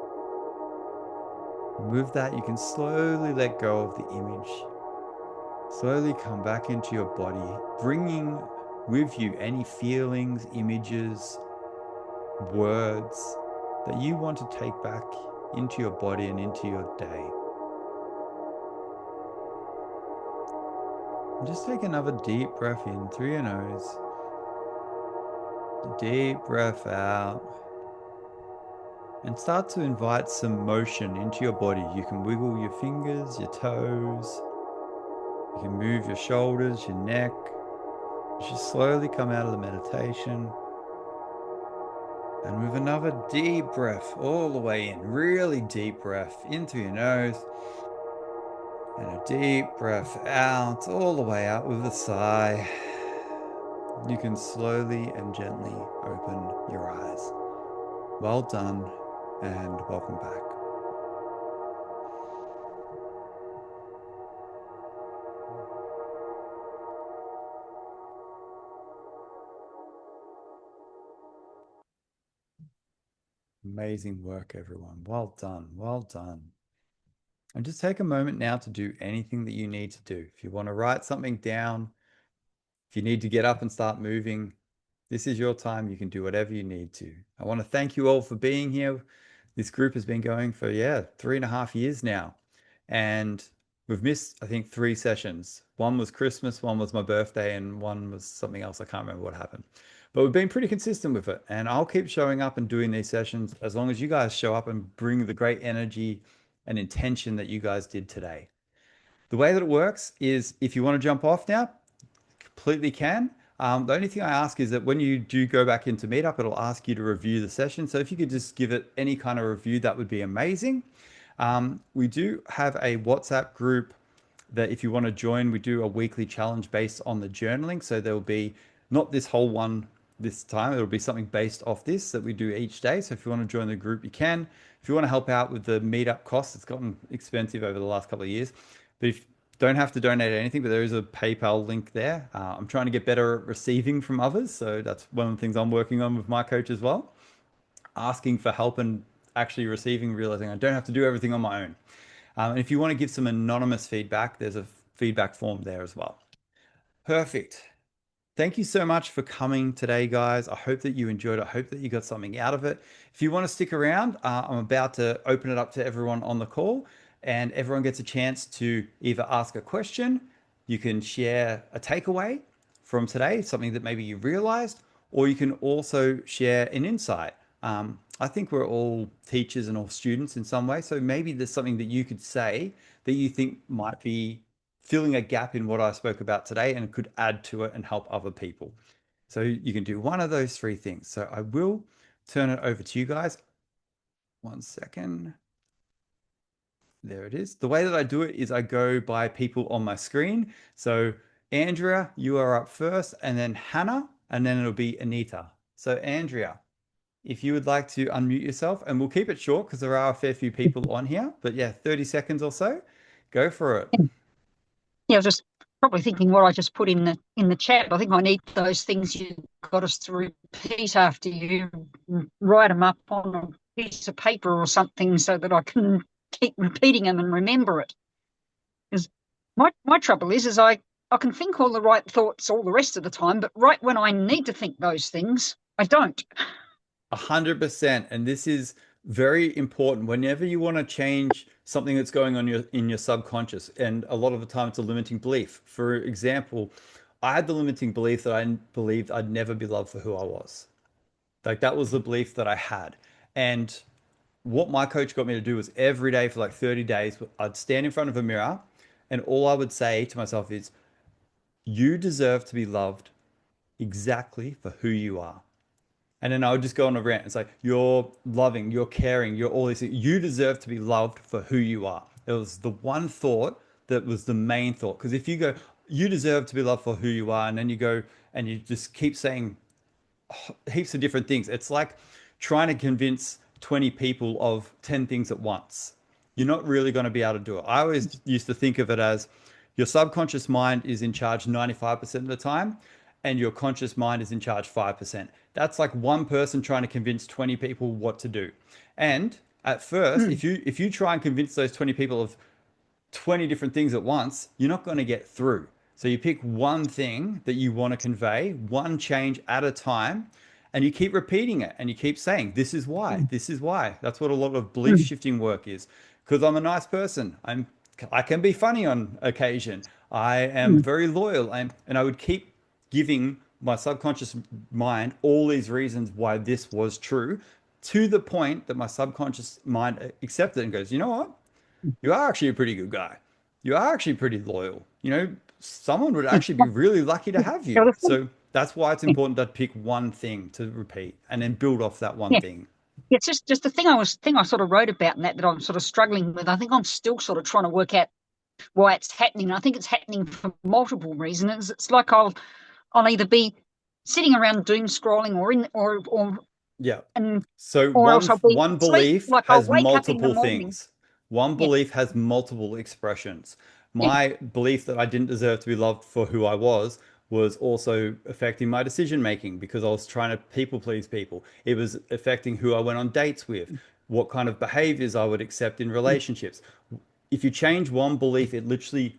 With that, you can slowly let go of the image. Slowly come back into your body, bringing with you any feelings, images, words that you want to take back into your body and into your day. And just take another deep breath in through your nose, deep breath out, and start to invite some motion into your body. You can wiggle your fingers, your toes, you can move your shoulders, your neck. Just slowly come out of the meditation. And with another deep breath all the way in, really deep breath in through your nose. And a deep breath out, all the way out with a sigh. You can slowly and gently open your eyes. Well done, and welcome back. Amazing work, everyone. Well done. Well done. And just take a moment now to do anything that you need to do. If you want to write something down, if you need to get up and start moving, this is your time. You can do whatever you need to. I want to thank you all for being here. This group has been going for, 3.5 years now. And we've missed, I think, 3 sessions. One was Christmas, one was my birthday, and one was something else. I can't remember what happened. But we've been pretty consistent with it. And I'll keep showing up and doing these sessions as long as you guys show up and bring the great energy and intention that you guys did today. The way that it works is if you want to jump off now, completely can. The only thing I ask is that when you do go back into Meetup, it'll ask you to review the session. So if you could just give it any kind of review, that would be amazing. We do have a WhatsApp group that if you want to join, we do a weekly challenge based on the journaling. So there will be not this whole one this time. It'll be something based off this that we do each day. So if you want to join the group, you can. If you want to help out with the Meetup costs, it's gotten expensive over the last couple of years. But if don't have to donate anything, but there is a PayPal link there. I'm trying to get better at receiving from others. So that's one of the things I'm working on with my coach as well. Asking for help and actually receiving, realizing I don't have to do everything on my own. And if you want to give some anonymous feedback, there's a feedback form there as well. Perfect. Thank you so much for coming today, guys. I hope that you enjoyed it. I hope that you got something out of it. If you want to stick around, I'm about to open it up to everyone on the call, and everyone gets a chance to either ask a question, you can share a takeaway from today, something that maybe you realized, or you can also share an insight. I think we're all teachers and all students in some way. So maybe there's something that you could say that you think might be filling a gap in what I spoke about today and could add to it and help other people. So you can do one of those three things. So I will turn it over to you guys. One second. There it is. The way that I do it is I go by people on my screen. So Andrea, you are up first, and then Hannah, and then it'll be Anita. So Andrea, if you would like to unmute yourself, and we'll keep it short because there are a fair few people on here, but yeah, 30 seconds or so. Go for it. Yeah, I was just probably thinking what I just put in the chat. I think I need those things you got us to repeat after you write them up on a piece of paper or something so that I can keep repeating them and remember it. Because my trouble is I can think all the right thoughts all the rest of the time, but right when I need to think those things, I don't. 100%. And this is very important whenever you want to change something that's going on in your subconscious. And a lot of the time it's a limiting belief. For example, I had the limiting belief that I believed I'd never be loved for who I was. Like that was the belief that I had. And what my coach got me to do was every day for like 30 days, I'd stand in front of a mirror and all I would say to myself is, you deserve to be loved exactly for who you are. And then I would just go on a rant. It's like, you're loving, you're caring, you're all these things. You deserve to be loved for who you are. It was the one thought that was the main thought. Because if you go, you deserve to be loved for who you are, and then you go and you just keep saying heaps of different things. It's like trying to convince 20 people of 10 things at once. You're not really going to be able to do it. I always used to think of it as your subconscious mind is in charge 95% of the time and your conscious mind is in charge 5%. That's like one person trying to convince 20 people what to do. And at first, Mm, if you try and convince those 20 people of 20 different things at once, you're not going to get through. So you pick one thing that you want to convey, one change at a time, and you keep repeating it and you keep saying, this is why, mm, this is why. That's what a lot of belief mm, shifting work is. Because I'm a nice person. I can be funny on occasion. I am mm, very loyal. And I would keep giving my subconscious mind all these reasons why this was true to the point that my subconscious mind accepted it and goes, you know what? mm. You are actually a pretty good guy. You are actually pretty loyal. You know, someone would actually be really lucky to have Yeah, you. the thing- So that's why it's yeah, important to pick one thing to repeat and then build off that one yeah. thing. It's just the thing I sort of wrote about in that I'm sort of struggling with. I think I'm still sort of trying to work out why it's happening. I think it's happening for multiple reasons. It's like I'll either be sitting around doom scrolling Yeah. and So or else I'll be one asleep. belief Like I'll has wake up in the multiple morning. things. One Yeah, belief has multiple expressions. yeah, My belief that I didn't deserve to be loved for who I was also affecting my decision making because I was trying to people please people. It was affecting who I went on dates with, what kind of behaviors I would accept in yeah, relationships. If you change one belief, it literally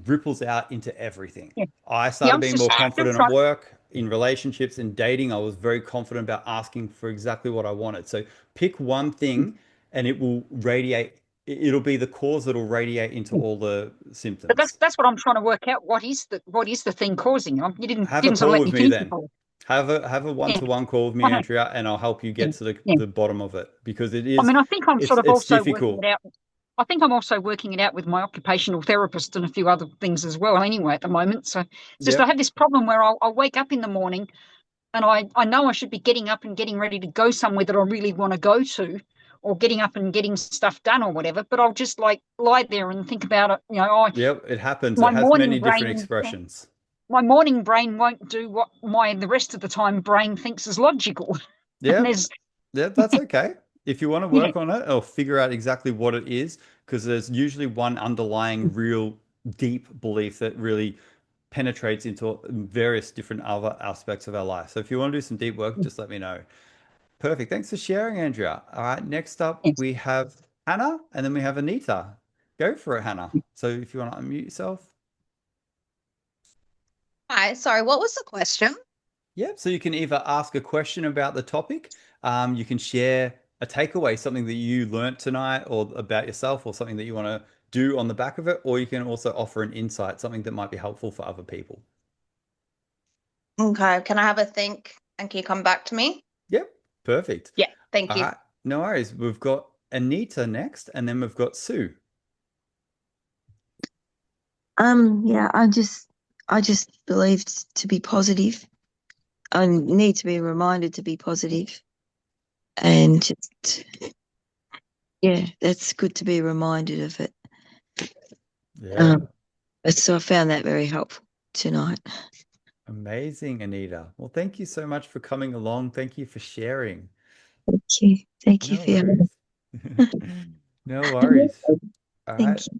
ripples out into everything. yeah. I Yeah, started I'm being just more still confident at trying. work, in relationships, in dating. I was very confident about asking for exactly what I wanted. So pick one thing and it will radiate. It'll be the cause that'll radiate into all the But symptoms. that's what I'm trying to work out. What is the thing causing? You Have a didn't sort of call let with me me finish then. it all. Have a Yeah, one-to-one call with me, I know. Andrea, and I'll help you Yeah, get to yeah. the bottom of it because I mean, I think I'm sort of it's also working it difficult. out. I think I'm also working it out with my occupational therapist and a few other things as well. Anyway, at the moment, so it's just I Yep. have this problem where I'll wake up in the morning and I know I should be getting up and getting ready to go somewhere that I really want to go to, or getting up and getting stuff done or whatever. But I'll just like lie there and think about it. Yep, it happens. It My has morning many different brain, expressions. my morning brain won't do what my the rest of the time brain thinks is logical. And Yep. there's Yeah, that's okay. If you want to yeah, work on it or figure out exactly what it is, because there's usually one underlying real deep belief that really penetrates into various different other aspects of our life. So if you want to do some deep work, just let me know. Perfect. Thanks for sharing, Andrea. All right, next up yes. we have Hannah and then we have Anita. Go for it, Hannah. So if you want to unmute yourself. Hi, sorry, what was the question? Yep. So you can either ask a question about the topic, you can share a takeaway, something that you learnt tonight or about yourself or something that you want to do on the back of it, or you can also offer an insight, something that might be helpful for other people. Okay, can I have a think and can you come back to me? Yep. Perfect. Yeah, thank All you. right. No worries. We've got Anita next, and then we've got Sue. Yeah, I just believed to be positive. I need to be reminded to be positive, and just, yeah, that's good to be reminded of it. Yeah. Um, so I found that very helpful tonight. Amazing, Anita. Well, thank you so much for coming along. Thank you for sharing. Thank you. Thank you No for your worries. No worries. All right. Thank you.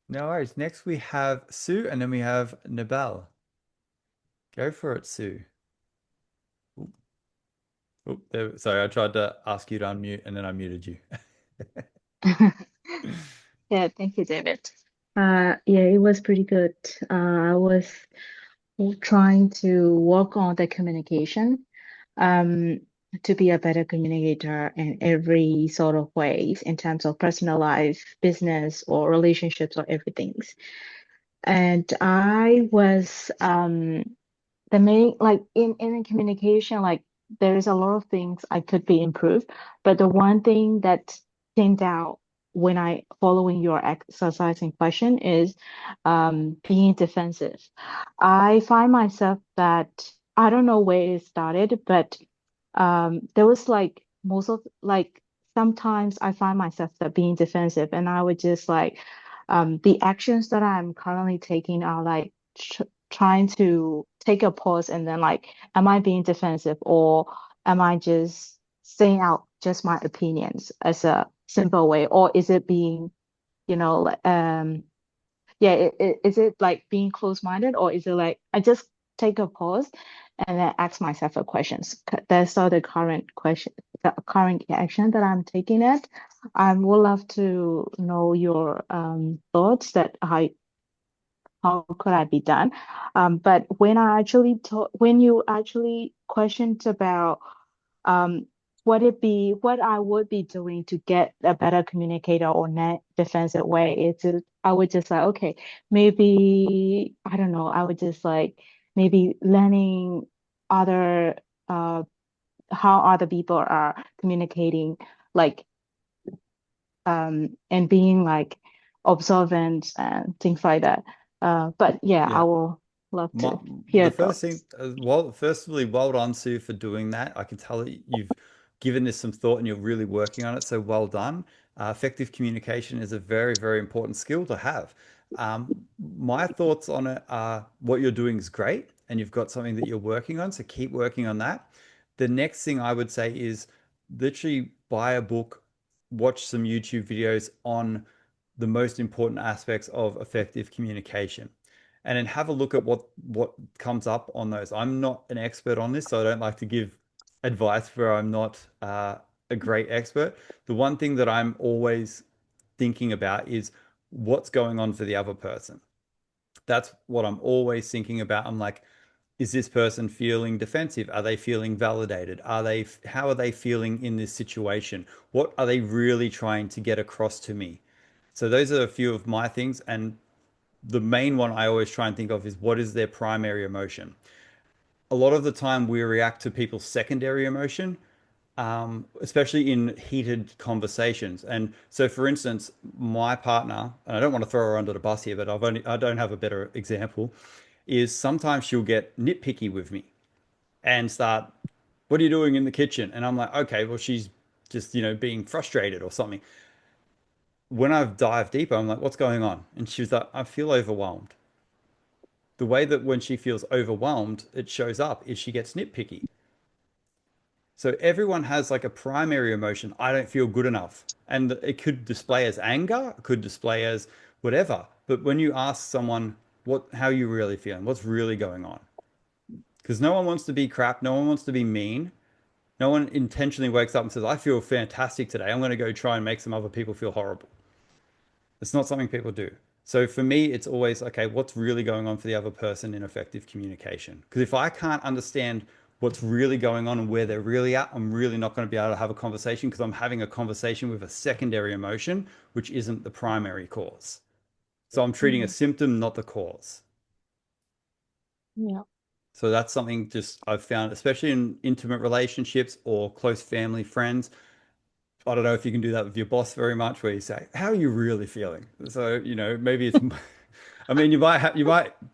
No worries. Next we have Sue, and then we have Nabel. Go for it, Sue. Oop, sorry, I tried to ask you to unmute and then I muted you. Yeah, thank you, David. Yeah, it was pretty good. I was trying to work on the communication, um, to be a better communicator in every sort of ways in terms of personal life, business, or relationships, or everything. And I was the main like in communication, like there is a lot of things I could be improved, but the one thing that stand out when I following your exercise in question is being defensive. I find myself that I don't know where it started, but there was like most of like sometimes I find myself that being defensive, and I would just like the actions that I'm currently taking are like trying to take a pause and then like, am I being defensive or am I just saying out just my opinions as a simple way, or is it being, yeah, is it like being close-minded, or is it like I just take a pause and then ask myself a questions? That's all the current question, the current action that I'm taking it. I would love to know your thoughts that how could I be done? But when you actually questioned about um, what I would be doing to get a better communicator or net defensive way, I would just like, okay, maybe, I don't know, I would just like maybe learning other, uh, how other people are communicating, like, and being like observant and things like that. But yeah, I Yeah. will love My, to hear the first thing, thoughts. well, firstly, well done, Sue, for doing that. I can tell that you've given this some thought and you're really working on it. So well done. Effective communication is a very, very important skill to have. My thoughts on it are what you're doing is great and you've got something that you're working on. So keep working on that. The next thing I would say is literally buy a book, watch some YouTube videos on the most important aspects of effective communication and then have a look at what comes up on those. I'm not an expert on this, so I don't like to give advice where I'm not a great expert. The one thing that I'm always thinking about is what's going on for the other person. That's what I'm always thinking about. I'm like, is this person feeling defensive? Are they feeling validated? How are they feeling in this situation? What are they really trying to get across to me? So those are a few of my things. And the main one I always try and think of is what is their primary emotion? A lot of the time we react to people's secondary emotion, especially in heated conversations. And so, for instance, my partner, and I don't want to throw her under the bus here, but I don't have a better example, is sometimes she'll get nitpicky with me and start, what are you doing in the kitchen? And I'm like, okay, well, she's just, being frustrated or something. When I've dived deeper, I'm like, what's going on? And she was like, I feel overwhelmed. The way that when she feels overwhelmed, it shows up is she gets nitpicky. So everyone has like a primary emotion. I don't feel good enough. And it could display as anger, it could display as whatever. But when you ask someone how you really feeling, what's really going on? Because no one wants to be crap, no one wants to be mean. No one intentionally wakes up and says, I feel fantastic today. I'm going to go try and make some other people feel horrible. It's not something people do. So for me, it's always, okay, what's really going on for the other person in effective communication? Because if I can't understand what's really going on and where they're really at, I'm really not going to be able to have a conversation because I'm having a conversation with a secondary emotion, which isn't the primary cause. So I'm treating a Mhm. symptom, not the cause. Yeah. So that's something just I've found, especially in intimate relationships or close family, friends. I don't know if you can do that with your boss very much, where you say, "How are you really feeling?" So, maybe it's, I mean, you might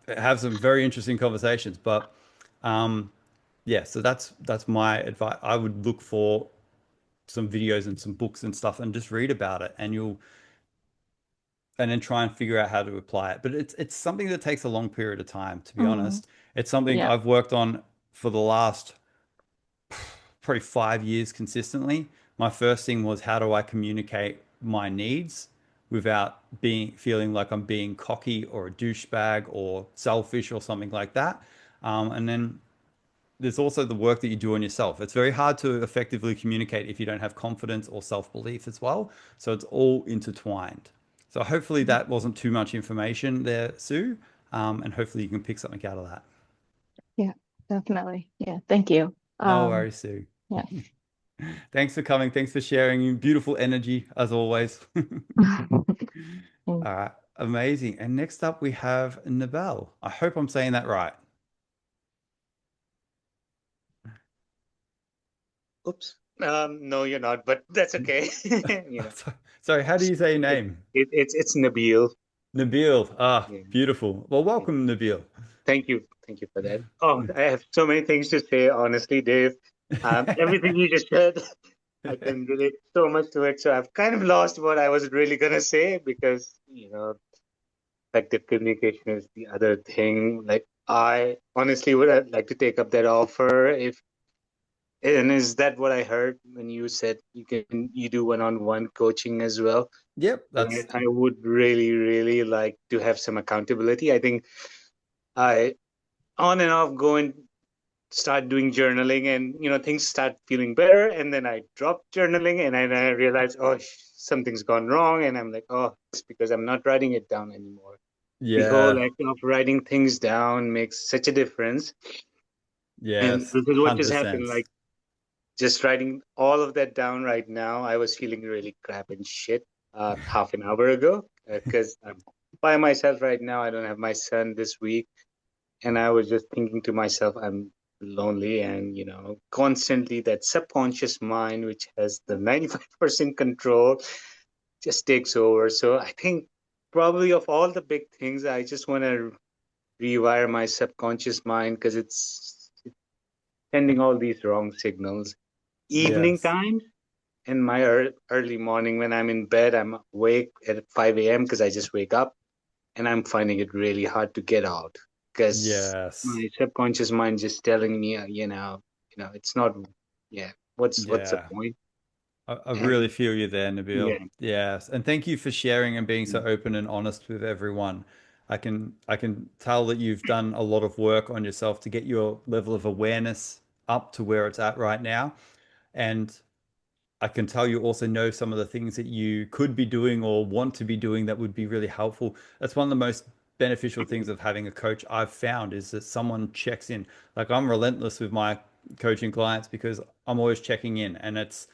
have some very interesting conversations, but yeah. So that's my advice. I would look for some videos and some books and stuff, and just read about it, and then try and figure out how to apply it. But it's something that takes a long period of time, to be Mm, honest. It's something yeah. I've worked on for the last probably 5 years consistently. My first thing was, how do I communicate my needs without being feeling like I'm being cocky or a douchebag or selfish or something like that. And then there's also the work that you do on yourself. It's very hard to effectively communicate if you don't have confidence or self-belief as well. So it's all intertwined. So hopefully that wasn't too much information there, Sue. And hopefully you can pick something out of that. Yeah, definitely. Yeah, thank you. No worries, Sue. Yeah. Thanks for coming. Thanks for sharing. Beautiful energy as always. Mm. All right, amazing. And next up we have Nabel. I hope I'm saying that right. Oops. No, you're not, but that's okay. You know, Sorry, how do you say your name? it's Nabil. Nabil. Ah, Yeah. beautiful. Well, welcome, Nabil. Thank you for that. Oh, I have so many things to say, honestly, Dave. Everything you just said, I can relate so much to it. So I've kind of lost what I was really gonna say because, effective communication is the other thing. Like I honestly would like to take up that offer if. And is that what I heard when you said you do one-on-one coaching as well? Yep, And I would really, really like to have some accountability. I think I on and off go and start doing journaling, and things start feeling better, and then I drop journaling, and then I realize, oh, something's gone wrong, and I'm like, oh, it's because I'm not writing it down anymore. The whole yeah, act of writing things down makes such a difference, and yes, this is what just happened. 100%. Like just writing all of that down right now, I was feeling really crap and shit half an hour ago because I'm by myself right now. I don't have my son this week, and I was just thinking to myself, I'm lonely, and constantly that subconscious mind, which has the 95% control, just takes over. So I think probably of all the big things, I just want to rewire my subconscious mind because it's sending all these wrong signals. Evening Yes, time in my early morning when I'm in bed, I'm awake at 5 a.m. because I just wake up, and I'm finding it really hard to get out because yes, my subconscious mind just telling me, it's not, yeah, what's the yeah. point? I really And feel you there, Nabil. yeah, Yes, and thank you for sharing and being so mm, open and honest with everyone. I can tell that you've done a lot of work on yourself to get your level of awareness up to where it's at right now. And I can tell you also know some of the things that you could be doing or want to be doing that would be really helpful. That's one of the most beneficial things of having a coach I've found is that someone checks in. Like I'm relentless with my coaching clients because I'm always checking in. And it's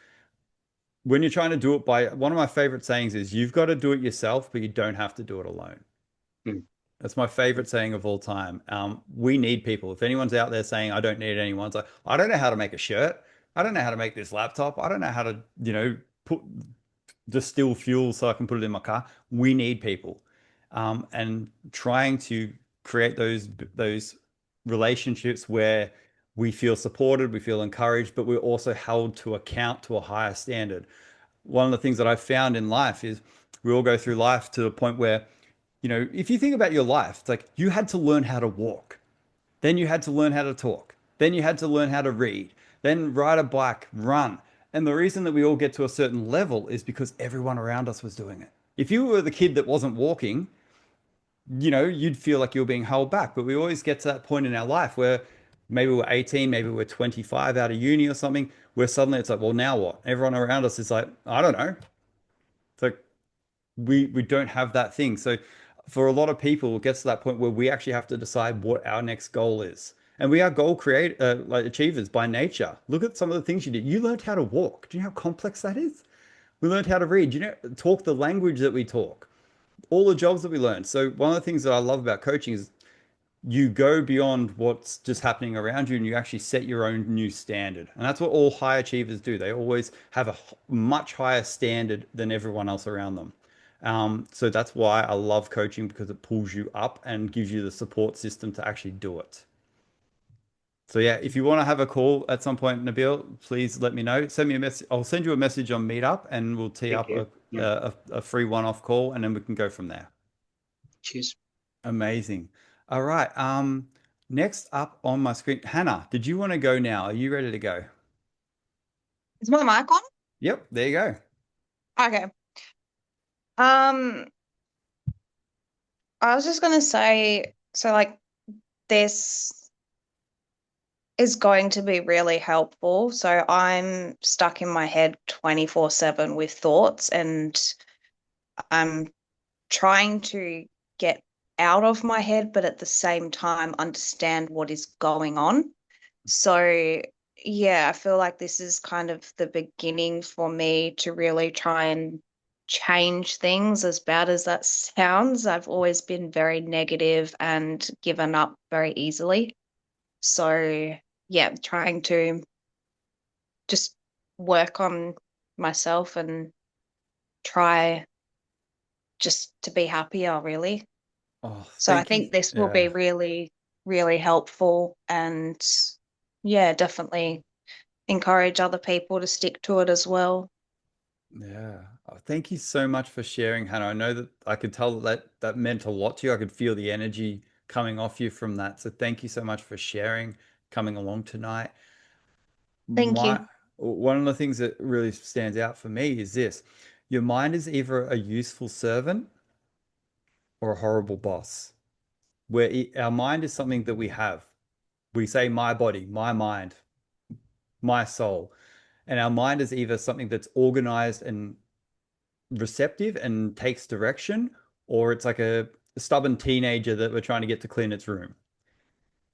when you're trying to do it by one of my favorite sayings is you've got to do it yourself, but you don't have to do it alone. mm, That's my favorite saying of all time. We need people. If anyone's out there saying I don't need anyone, it's like I don't know how to make a shirt. I don't know how to make this laptop. I don't know how to, put distill fuel so I can put it in my car. We need people, and trying to create those relationships where we feel supported, we feel encouraged, but we're also held to account to a higher standard. One of the things that I've found in life is we all go through life to a point where, if you think about your life, it's like you had to learn how to walk, then you had to learn how to talk, then you had to learn how to read, then ride a bike, run. And the reason that we all get to a certain level is because everyone around us was doing it. If you were the kid that wasn't walking, you'd feel like you're being held back. But we always get to that point in our life where maybe we're 18, maybe we're 25 out of uni or something, where suddenly it's like, well, now what? Everyone around us is like, I don't know. It's like we don't have that thing. So for a lot of people, it gets to that point where we actually have to decide what our next goal is. And we are goal create like achievers by nature. Look at some of the things you did. You learned how to walk. Do you know how complex that is? We learned how to read. Do you know talk the language that we talk? All the jobs that we learned. So one of the things that I love about coaching is you go beyond what's just happening around you and you actually set your own new standard. And that's what all high achievers do. They always have a much higher standard than everyone else around them. So that's why I love coaching, because it pulls you up and gives you the support system to actually do it. So yeah, if you want to have a call at some point, Nabil, please let me know. Send me a message. I'll send you a message on Meetup, and we'll tee Thank up you. Yeah. a free one-off call, and then we can go from there. Cheers. Amazing. All right. Next up on my screen, Hannah, did you want to go now? Are you ready to go? Is my mic on? Yep, there you go. Okay. Um, I was just gonna say, so like this is going to be really helpful. So I'm stuck in my head 24/7 with thoughts, and I'm trying to get out of my head, but at the same time understand what is going on. So yeah, I feel like this is kind of the beginning for me to really try and change things, as bad as that sounds. I've always been very negative and given up very easily. So yeah, trying to just work on myself and try just to be happier, really. Oh, So I thank you. think this will be Yeah. really, really helpful, and yeah, definitely encourage other people to stick to it as well. Yeah. Oh, thank you so much for sharing, Hannah. I know that I could tell that that meant a lot to you. I could feel the energy coming off you from that. So thank you so much for sharing, coming along tonight. Thank My you. one of the things that really stands out for me is this: your mind is either a useful servant or a horrible boss. Where our mind is something that we have. We say my body, my mind, my soul. And our mind is either something that's organized and receptive and takes direction, or it's like a stubborn teenager that we're trying to get to clean its room.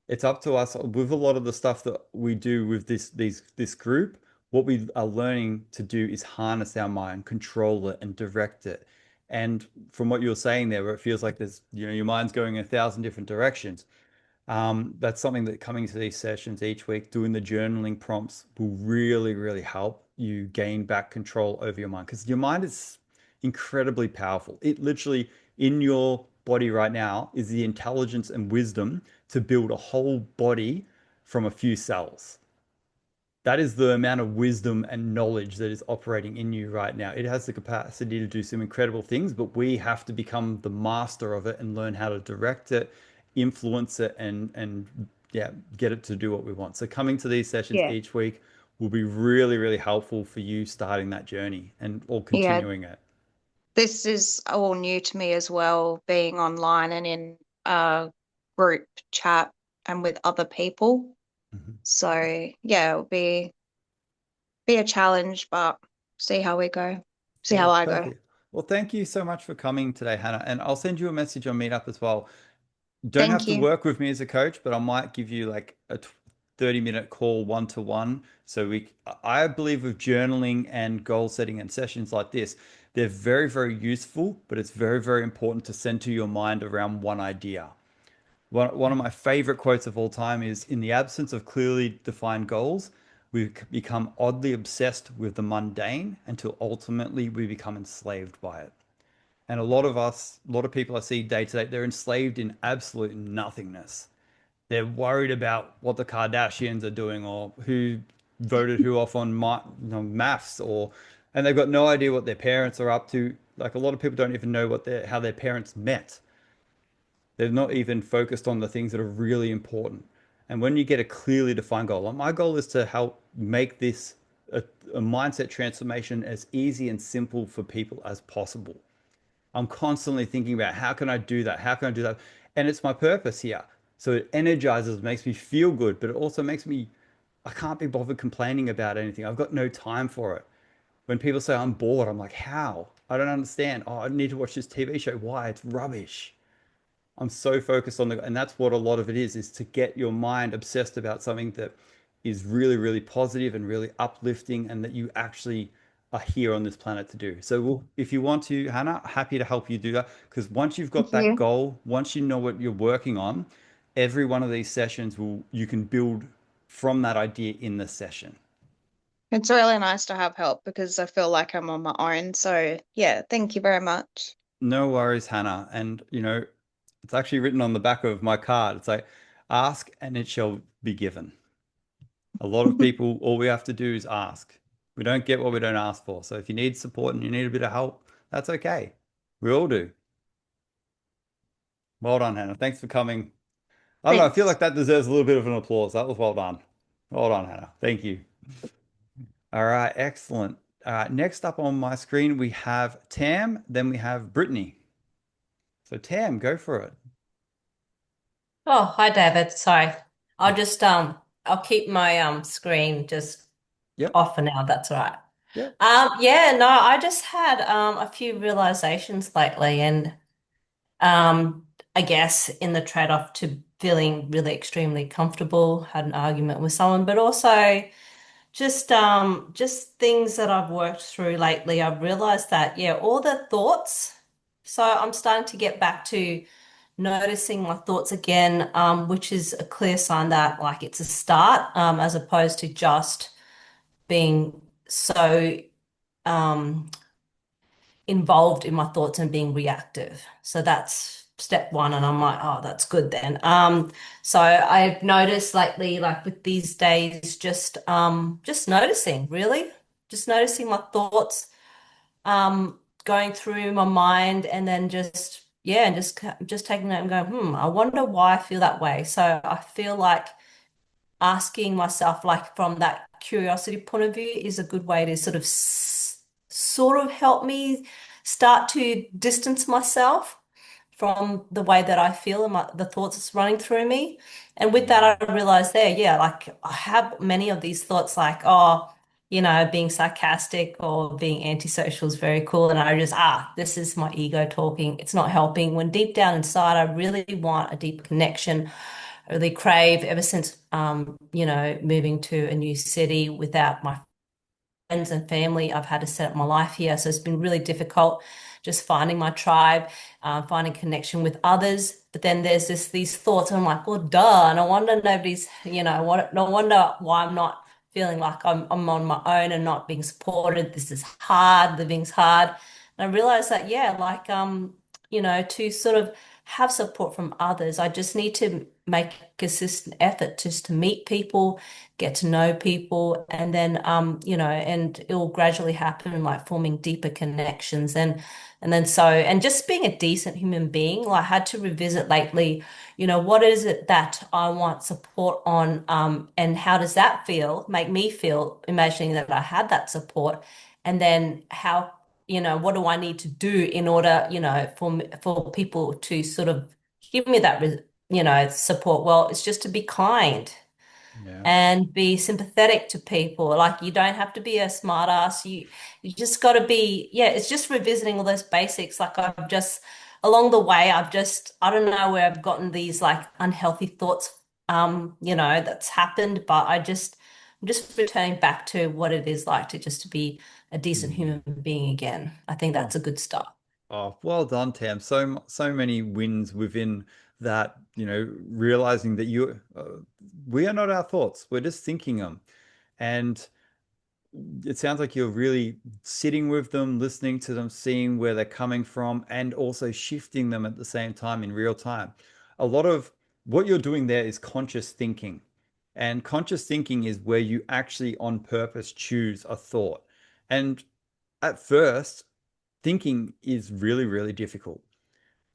It's up to us with a lot of the stuff that we do with this group. What we are learning to do is harness our mind, control it, and direct it. And from what you were saying there, where it feels like there's, your mind's going in 1,000 different directions. That's something that coming to these sessions each week, doing the journaling prompts will really, really help you gain back control over your mind, because your mind is incredibly powerful. It literally, in your body right now, is the intelligence and wisdom to build a whole body from a few cells. That is the amount of wisdom and knowledge that is operating in you right now. It has the capacity to do some incredible things, but we have to become the master of it and learn how to direct it, influence it, and yeah, get it to do what we want. So coming to these sessions Yeah. each week will be really, really helpful for you starting that journey and or Yeah. continuing it. This is all new to me as well, being online and in a group chat and with other people. Mhm. So yeah, it'll be a challenge, but see how we go. See Yeah, how I go. perfect. Well, thank you so much for coming today, Hannah. And I'll send you a message on Meetup as well. Don't have Thank to you. work with me as a coach, but I might give you like a 30-minute call one-to-one. So I believe with journaling and goal setting and sessions like this, they're very, very useful, but it's very, very important to center your mind around one idea. One of my favorite quotes of all time is, in the absence of clearly defined goals, we become oddly obsessed with the mundane until ultimately we become enslaved by it. And a lot of people I see day to day, they're enslaved in absolute nothingness. They're worried about what the Kardashians are doing, or who voted who off on maths, and they've got no idea what their parents are up to. Like, a lot of people don't even know how their parents met. They're not even focused on the things that are really important. And when you get a clearly defined goal, like my goal is to help make this a mindset transformation as easy and simple for people as possible. I'm constantly thinking about how can I do that? How can I do that? And it's my purpose here. So it energizes, makes me feel good, but it also makes me, I can't be bothered complaining about anything. I've got no time for it. When people say I'm bored, I'm like, how? I don't understand. Oh, I need to watch this TV show. Why? It's rubbish. I'm so focused on and that's what a lot of it is to get your mind obsessed about something that is really, really positive and really uplifting, and that you actually are here on this planet to do. So if you want to, Hannah, happy to help you do that. Because once you've Thank got that you. goal, once you know what you're working on, every one of these sessions will, you can build from that idea in the session. It's really nice to have help because I feel like I'm on my own. So, yeah, thank you very much. No worries, Hannah. And, it's actually written on the back of my card. It's like, ask and it shall be given. A lot of people, all we have to do is ask. We don't get what we don't ask for. So if you need support and you need a bit of help, that's okay. We all do. Well done, Hannah. Thanks for coming. I don't know. I feel Thanks. like that deserves a little bit of an applause. That was well done. Well done, Hannah. Thank you. All right. Excellent. Next up on my screen, we have Tam, then we have Brittany. So Tam, go for it. Oh, hi David. Sorry. I'll just I'll keep my screen just Yep. off for now. That's all right. Yep. Yeah, no, I just had a few realizations lately, and I guess in the trade-off to feeling really extremely comfortable, had an argument with someone, but also just things that I've worked through lately. I've realized that yeah, all the thoughts. So I'm starting to get back to noticing my thoughts again, which is a clear sign that like it's a start, as opposed to just being so um, involved in my thoughts and being reactive. So that's step one, and I'm like, oh, that's good then. So I've noticed lately, like with these days, just noticing, really, just noticing my thoughts going through my mind and then just yeah and just taking it and going I wonder why I feel that way. So I feel like asking myself like from that curiosity point of view is a good way to sort of help me start to distance myself from the way that I feel and the thoughts that's running through me. And with that, I realized there, yeah, like I have many of these thoughts like, oh, being sarcastic or being antisocial is very cool. And I just, this is my ego talking. It's not helping. When deep down inside, I really want a deep connection. I really crave ever since, moving to a new city without my friends and family. I've had to set up my life here. So it's been really difficult just finding my tribe, finding connection with others. But then there's these thoughts, and I'm like, well, duh. No wonder nobody's, no wonder why I'm not feeling like I'm on my own and not being supported. This is hard, living's hard. And I realized that, yeah, like, to sort of have support from others, I just need to make a consistent effort just to meet people, get to know people, and then and it will gradually happen like forming deeper connections and then and just being a decent human being. Like, I had to revisit lately, what is it that I want support on, and how does that make me feel, imagining that I had that support, and then how, what do I need to do in order, for people to sort of give me that, support? Well, it's just to be kind Yeah. and be sympathetic to people. Like, you don't have to be a smart ass. You just got to be, yeah, it's just revisiting all those basics. Like, I've just along the way, I don't know where I've gotten these like unhealthy thoughts, that's happened, but I'm just returning back to what it is like to be a decent human being again. I think Oh, that's a good start. oh, well done, Tam. So many wins within that, realizing that we are not our thoughts. We're just thinking them. And it sounds like you're really sitting with them, listening to them, seeing where they're coming from, and also shifting them at the same time in real time. A lot of what you're doing there is conscious thinking. And conscious thinking is where you actually on purpose choose a thought. And at first, thinking is really, really difficult.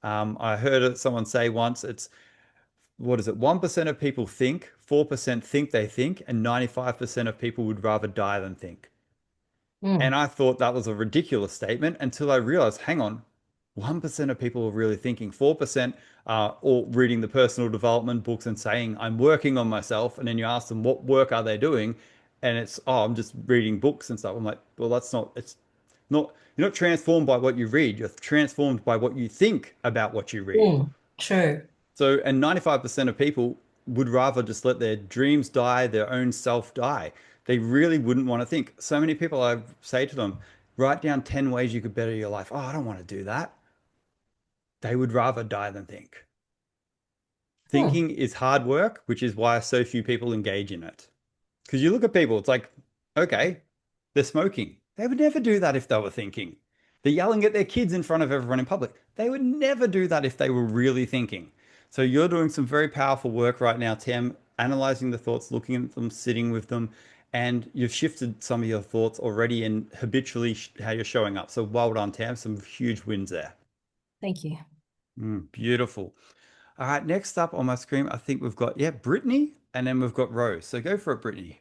I heard someone say once, it's what is it? 1% of people think, 4% think they think, and 95% of people would rather die than think. And Mm, I thought that was a ridiculous statement until I realized, hang on, 1% of people are really thinking, 4% are all reading the personal development books and saying, I'm working on myself. And then you ask them, what work are they doing? And it's, oh, I'm just reading books and stuff. I'm like, well, it's not, you're not transformed by what you read. You're transformed by what you think about what you read. true. So, and 95% of people would rather just let their dreams die, their own self die. They really wouldn't want to think. So many people, I say to them, write down 10 ways you could better your life. Oh, I don't want to do that. They would rather die than think. Hmm. Thinking is hard work, which is why so few people engage in it. Because you look at people, it's like, okay, they're smoking. They would never do that if they were thinking. They're yelling at their kids in front of everyone in public. They would never do that if they were really thinking. So you're doing some very powerful work right now, Tim, analyzing the thoughts, looking at them, sitting with them, and you've shifted some of your thoughts already and habitually how you're showing up. So well done, Tam. Some huge wins there. Thank you. Beautiful. All right, next up on my screen, I think we've got, yeah, Brittany, and then we've got Rose. So go for it, Brittany.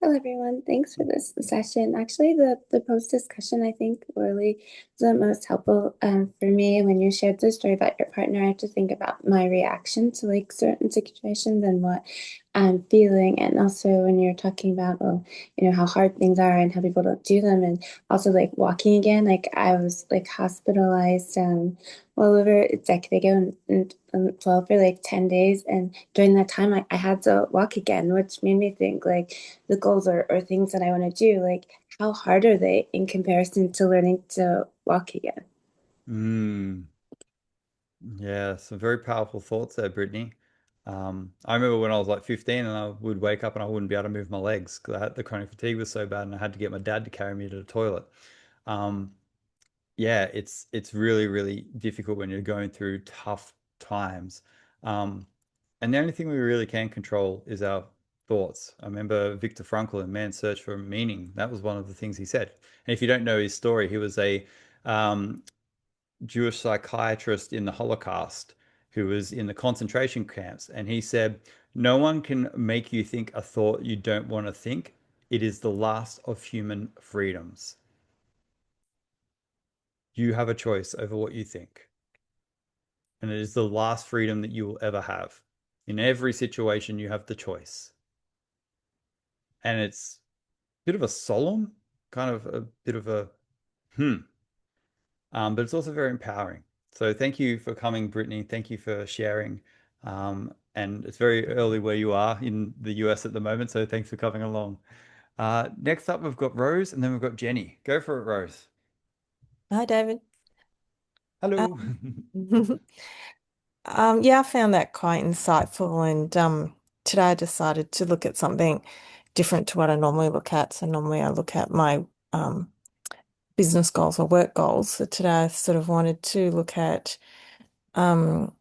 Hello, everyone. Thanks for this session. Actually, the post discussion I think really was the most helpful for me. When you shared the story about your partner, I have to think about my reaction to like certain situations and what I'm feeling. And also when you're talking about, well, how hard things are and how people don't do them, and also like walking again. Like I was like hospitalized well over a decade ago and well for like 10 days. And during that time, I had to walk again, which made me think like the goals or things that I want to do, like how hard are they in comparison to learning to walk again? Mm, yeah, some very powerful thoughts there, Brittany. I remember when I was like 15 and I would wake up and I wouldn't be able to move my legs because the chronic fatigue was so bad and I had to get my dad to carry me to the toilet. Um, yeah, it's really, really difficult when you're going through tough times. Um, and the only thing we really can control is our thoughts. I remember Viktor Frankl in Man's Search for Meaning. That was one of the things he said. And if you don't know his story, he was a um, Jewish psychiatrist in the Holocaust who was in the concentration camps. And he said, no one can make you think a thought you don't want to think. It is the last of human freedoms. You have a choice over what you think. And it is the last freedom that you will ever have. In every situation, you have the choice. And it's a bit of a solemn, kind of a bit of a hmm. But it's also very empowering. So thank you for coming, Brittany. Thank you for sharing. And it's very early where you are in the US at the moment. So thanks for coming along. Next up, we've got Rose and then we've got Jenny. Go for it, Rose. Hi, David. Hello. Um, yeah, I found that quite insightful, and today I decided to look at something different to what I normally look at. So normally I look at my business goals or work goals. So today I sort of wanted to look at um,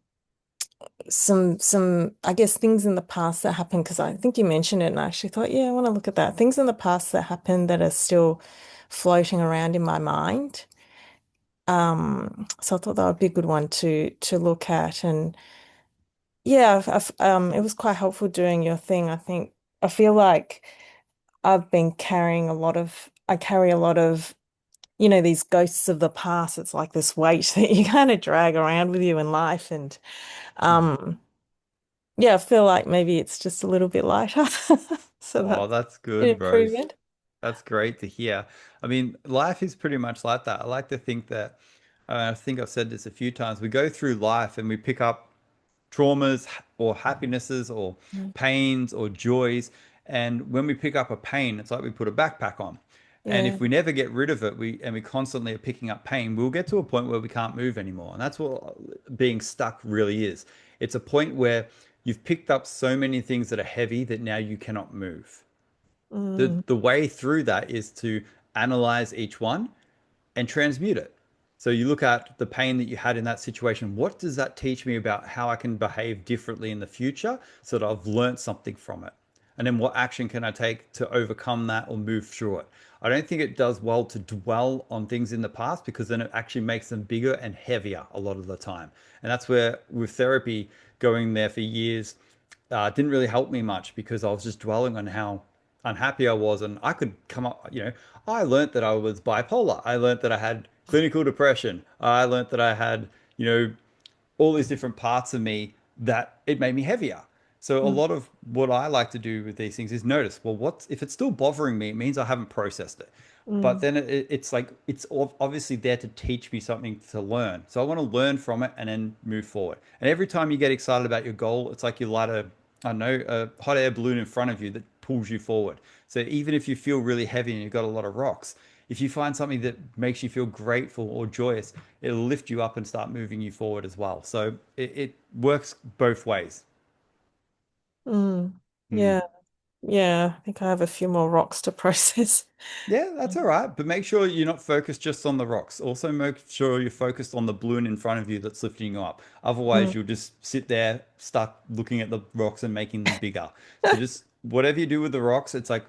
some I guess things in the past that happened, because I think you mentioned it, and I actually thought, yeah, I want to look at that. Things in the past that happened that are still floating around in my mind. So I thought that would be a good one to look at. And yeah, it was quite helpful doing your thing. I feel like I've been carrying I carry a lot of, these ghosts of the past. It's like this weight that you kind of drag around with you in life. And um yeah, I feel like maybe it's just a little bit lighter. So Oh, that's that's an good, Rose. improvement. That's great to hear. I mean, life is pretty much like that. I like to think that, I think I've said this a few times, we go through life and we pick up traumas or happinesses or Mm. pains or joys. And when we pick up a pain, it's like we put a backpack on. And Yeah. if we never get rid of it, we constantly are picking up pain, we'll get to a point where we can't move anymore. And that's what being stuck really is. It's a point where you've picked up so many things that are heavy that now you cannot move. The Mm. the way through that is to analyze each one and transmute it. So you look at the pain that you had in that situation. What does that teach me about how I can behave differently in the future so that I've learned something from it? And then what action can I take to overcome that or move through it? I don't think it does well to dwell on things in the past because then it actually makes them bigger and heavier a lot of the time. And that's where with therapy going there for years, didn't really help me much because I was just dwelling on how unhappy I was, and I could come up, I learned that I was bipolar. I learned that I had clinical depression. I learned that I had, you know, all these different parts of me that it made me heavier. So a Mm. lot of what I like to do with these things is notice, well, what's if it's still bothering me, it means I haven't processed it. But Mm. then it's like it's obviously there to teach me something to learn. So I want to learn from it and then move forward. And every time you get excited about your goal, it's like you light I don't know, a hot air balloon in front of you that pulls you forward. So even if you feel really heavy and you've got a lot of rocks, If you find something that makes you feel grateful or joyous, it'll lift you up and start moving you forward as well. So it works both ways. Mm. Hmm. Yeah. Yeah. I think I have a few more rocks to process. Yeah, that's all right. But make sure you're not focused just on the rocks. Also, make sure you're focused on the balloon in front of you that's lifting you up. Otherwise, Mm. you'll just sit there stuck looking at the rocks and making them bigger. So just whatever you do with the rocks, it's like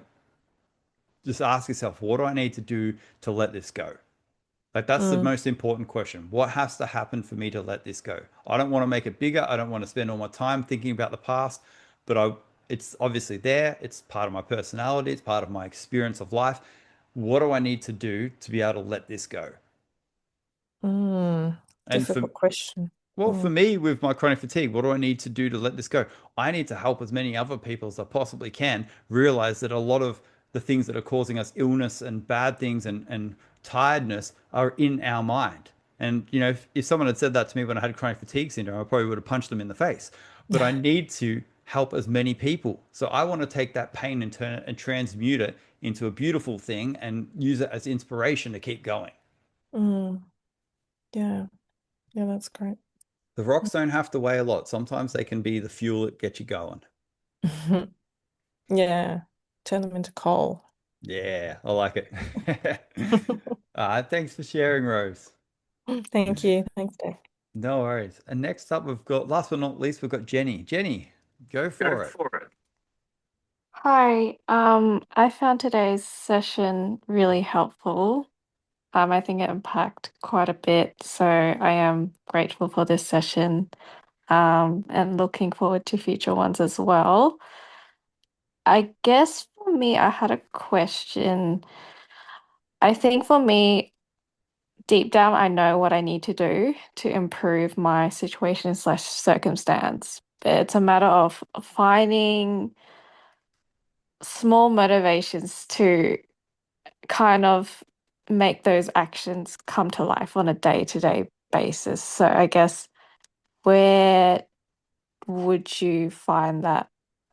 just ask yourself, what do I need to do to let this go? Like that's the Mm. most important question. What has to happen for me to let this go? I don't want to make it bigger. I don't want to spend all my time thinking about the past, but it's obviously there. It's part of my personality. It's part of my experience of life. What do I need to do to be able to let this go? Mm. And for Difficult question. Well, for Mm. me, with my chronic fatigue, what do I need to do to let this go? I need to help as many other people as I possibly can realize that a lot of the things that are causing us illness and bad things and tiredness are in our mind. And, if someone had said that to me when I had chronic fatigue syndrome, I probably would have punched them in the face. But I need to help as many people. So I want to take that pain and turn it and transmute it into a beautiful thing and use it as inspiration to keep going. Mm. Yeah. Yeah, that's great. The rocks don't have to weigh a lot. Sometimes they can be the fuel that gets you going. Yeah. Turn them into coal. Yeah, I like it. Thanks for sharing, Rose. Thank you. Thanks, Dave. No worries. And next up, last but not least, we've got Jenny. Jenny, go for it. Hi, I found today's session really helpful. I think it unpacked quite a bit, so I am grateful for this session, and looking forward to future ones as well. I guess for me, I had a question. I think for me, deep down, I know what I need to do to improve my situation slash circumstance. It's a matter of finding small motivations to kind of make those actions come to life on a day-to-day basis. So I guess where would you find that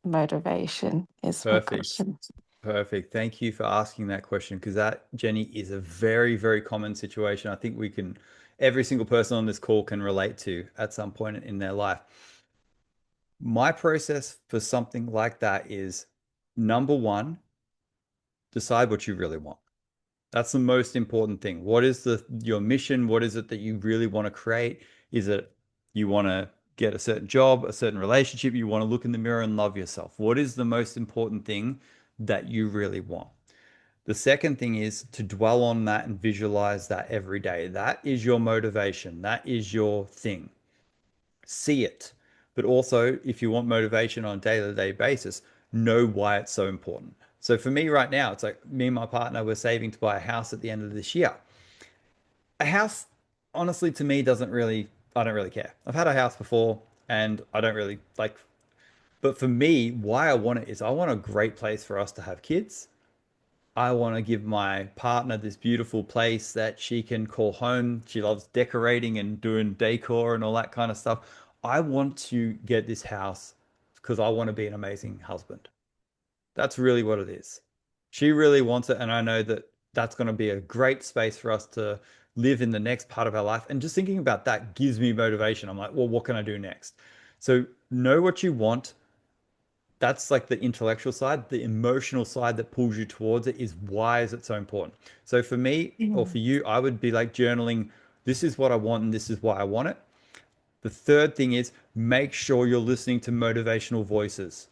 motivation is my Perfect. question. Perfect. Thank you for asking that question because that, Jenny, is a very, very common situation. I think every single person on this call can relate to at some point in their life. My process for something like that is number one, decide what you really want. That's the most important thing. What is your mission? What is it that you really want to create? Is it you want to get a certain job, a certain relationship? You want to look in the mirror and love yourself. What is the most important thing that you really want? The second thing is to dwell on that and visualize that every day. That is your motivation. That is your thing. See it. But also, if you want motivation on a day-to-day basis, know why it's so important. So for me right now, it's like me and my partner were saving to buy a house at the end of this year. A house, honestly, to me, I don't really care. I've had a house before and I don't really like, but for me, why I want it is I want a great place for us to have kids. I want to give my partner this beautiful place that she can call home. She loves decorating and doing decor and all that kind of stuff. I want to get this house because I want to be an amazing husband. That's really what it is. She really wants it, and I know that that's going to be a great space for us to live in the next part of our life. And just thinking about that gives me motivation. I'm like, well, what can I do next? So know what you want, that's like the intellectual side. The emotional side that pulls you towards it is why is it so important? So for me or for Mm. you, I would be like journaling, this is what I want and this is why I want it. The third thing is make sure you're listening to motivational voices.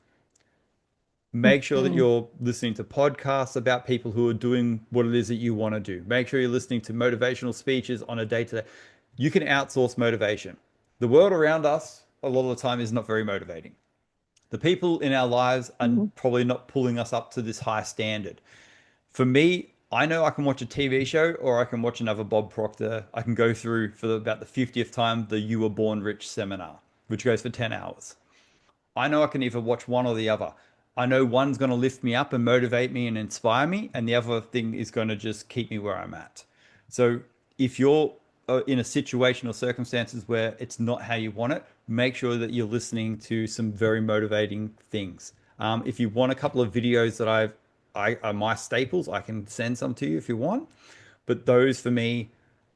Make sure that Mhm. you're listening to podcasts about people who are doing what it is that you want to do. Make sure you're listening to motivational speeches on a day to day. You can outsource motivation. The world around us, a lot of the time, is not very motivating. The people in our lives are Mhm. probably not pulling us up to this high standard. For me, I know I can watch a TV show or I can watch another Bob Proctor. I can go through for about the 50th time the You Were Born Rich seminar, which goes for 10 hours. I know I can either watch one or the other. I know one's going to lift me up and motivate me and inspire me, and the other thing is going to just keep me where I'm at. So if you're in a situation or circumstances where it's not how you want it, make sure that you're listening to some very motivating things. If you want a couple of videos that I've I are my staples. I can send some to you if you want. But those for me,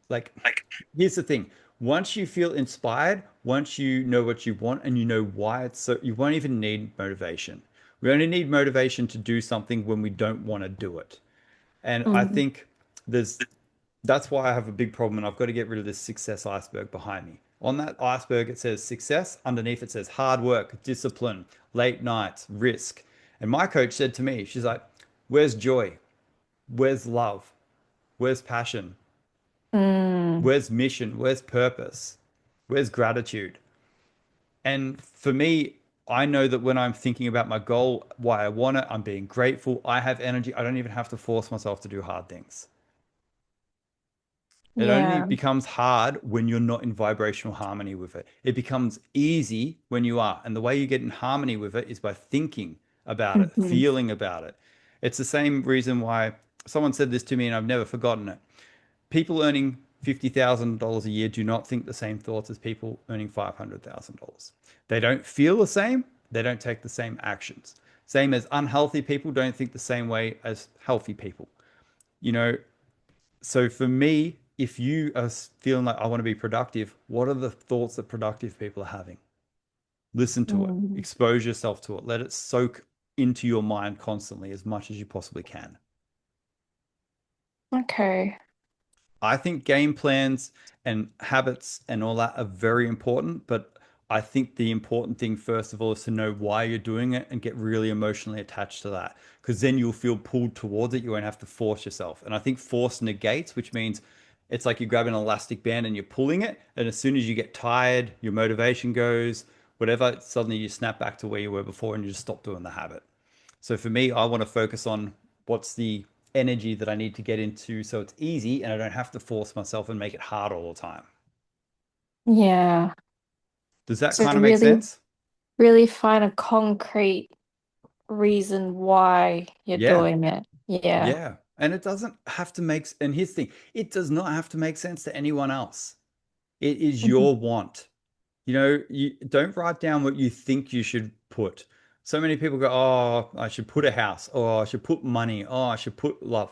like, here's the thing. Once you feel inspired, once you know what you want and you know why it's so, you won't even need motivation. We only need motivation to do something when we don't want to do it. And I Mm. think there's that's why I have a big problem and I've got to get rid of this success iceberg behind me. On that iceberg, it says success. Underneath, it says hard work, discipline, late nights, risk. And my coach said to me, she's like, where's joy? Where's love? Where's passion? Mm. Where's mission? Where's purpose? Where's gratitude? And for me, I know that when I'm thinking about my goal, why I want it, I'm being grateful, I have energy. I don't even have to force myself to do hard things. It only Yeah. becomes hard when you're not in vibrational harmony with it. It becomes easy when you are. And the way you get in harmony with it is by thinking about it, Hmm. feeling about it. It's the same reason why someone said this to me and I've never forgotten it. People earning $50,000 a year do not think the same thoughts as people earning $500,000. They don't feel the same, they don't take the same actions. Same as unhealthy people don't think the same way as healthy people. You know, so for me, if you are feeling like I want to be productive, what are the thoughts that productive people are having? Listen to it, Mm. expose yourself to it, let it soak into your mind constantly as much as you possibly can. Okay. I think game plans and habits and all that are very important, but I think the important thing, first of all, is to know why you're doing it and get really emotionally attached to that. Because then you'll feel pulled towards it. You won't have to force yourself. And I think force negates, which means it's like you grab an elastic band and you're pulling it. And as soon as you get tired, your motivation goes, whatever, suddenly you snap back to where you were before and you just stop doing the habit. So for me, I want to focus on what's the energy that I need to get into so it's easy and I don't have to force myself and make it hard all the time. Yeah. Does that So kind of make really, sense? really find a concrete reason why you're Yeah. doing it. Yeah. Yeah. And it doesn't have to make, and here's the thing, it does not have to make sense to anyone else. It is Mhm. your want. You know, you don't write down what you think you should put. So many people go, oh, I should put a house, or I should put money, oh, I should put love.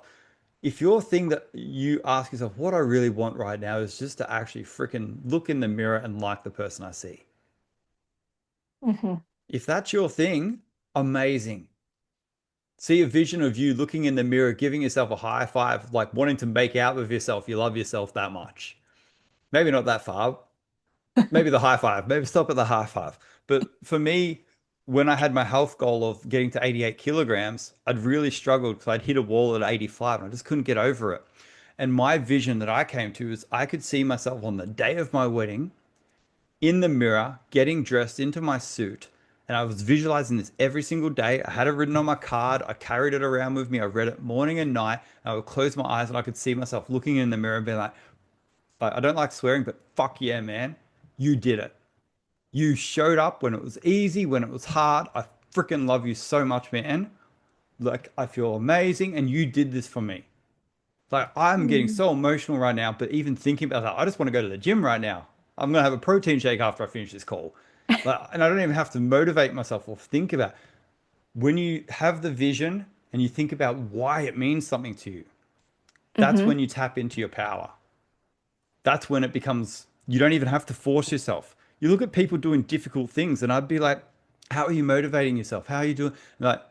If your thing that you ask yourself, what I really want right now is just to actually freaking look in the mirror and like the person I see. Mhm. If that's your thing, amazing. See a vision of you looking in the mirror, giving yourself a high five, like wanting to make out with yourself. You love yourself that much. Maybe not that far. Maybe the high five. Maybe stop at the high five. But for me, when I had my health goal of getting to 88 kilograms, I'd really struggled because I'd hit a wall at 85 and I just couldn't get over it. And my vision that I came to is I could see myself on the day of my wedding in the mirror, getting dressed into my suit. And I was visualizing this every single day. I had it written on my card. I carried it around with me. I read it morning and night. And I would close my eyes and I could see myself looking in the mirror and being like, I don't like swearing, but fuck yeah, man. You did it. You showed up when it was easy, when it was hard. I freaking love you so much, man. Like, I feel amazing. And you did this for me. Like I'm getting Mm. so emotional right now, but even thinking about that, I just want to go to the gym right now. I'm gonna have a protein shake after I finish this call. Like, and I don't even have to motivate myself or think about it. When you have the vision and you think about why it means something to you. That's Mhm. when you tap into your power. That's when it becomes you don't even have to force yourself. You look at people doing difficult things, and I'd be like, "How are you motivating yourself? How are you doing?" Like,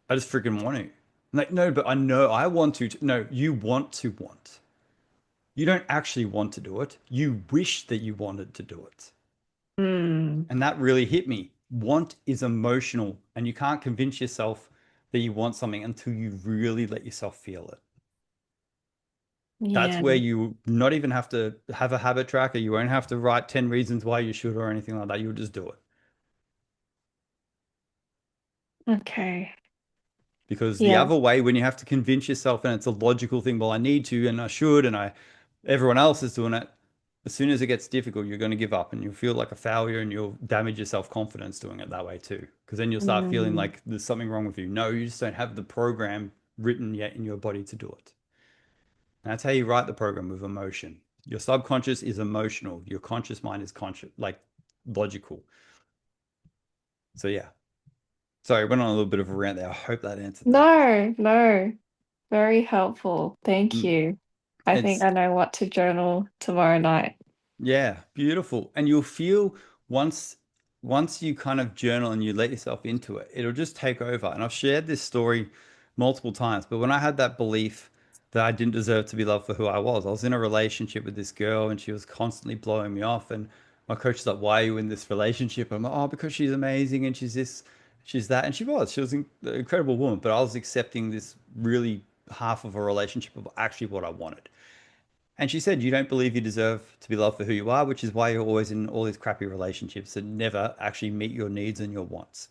I just freaking want to. I'm like, no, but I know I want to. No, you want to want. You don't actually want to do it. You wish that you wanted to do it. Mm. And that really hit me. Want is emotional, and you can't convince yourself that you want something until you really let yourself feel it. That's Yeah. where you not even have to have a habit tracker. You won't have to write 10 reasons why you should or anything like that. You'll just do it. Okay. Because the Yeah. other way, when you have to convince yourself and it's a logical thing, well, I need to and I should and everyone else is doing it. As soon as it gets difficult, you're going to give up and you'll feel like a failure and you'll damage your self-confidence doing it that way too. Because then you'll start feeling Mm. like there's something wrong with you. No, you just don't have the program written yet in your body to do it. And that's how you write the program with emotion. Your subconscious is emotional. Your conscious mind is conscious, like logical. So yeah, Sorry, I went on a little bit of a rant there. I hope that answered that. No, no, very helpful. Thank Mm. you. I think It's I know what to journal tomorrow night. Yeah, beautiful. And you'll feel once once you kind of journal and you let yourself into it, it'll just take over. And I've shared this story multiple times, but when I had that belief that I didn't deserve to be loved for who I was in a relationship with this girl and she was constantly blowing me off. And my coach is like, "Why are you in this relationship?" I'm like, "Oh, because she's amazing and she's this, she's that." And she was. She was an incredible woman, but I was accepting this really half of a relationship of actually what I wanted. And she said, "You don't believe you deserve to be loved for who you are, which is why you're always in all these crappy relationships that never actually meet your needs and your wants."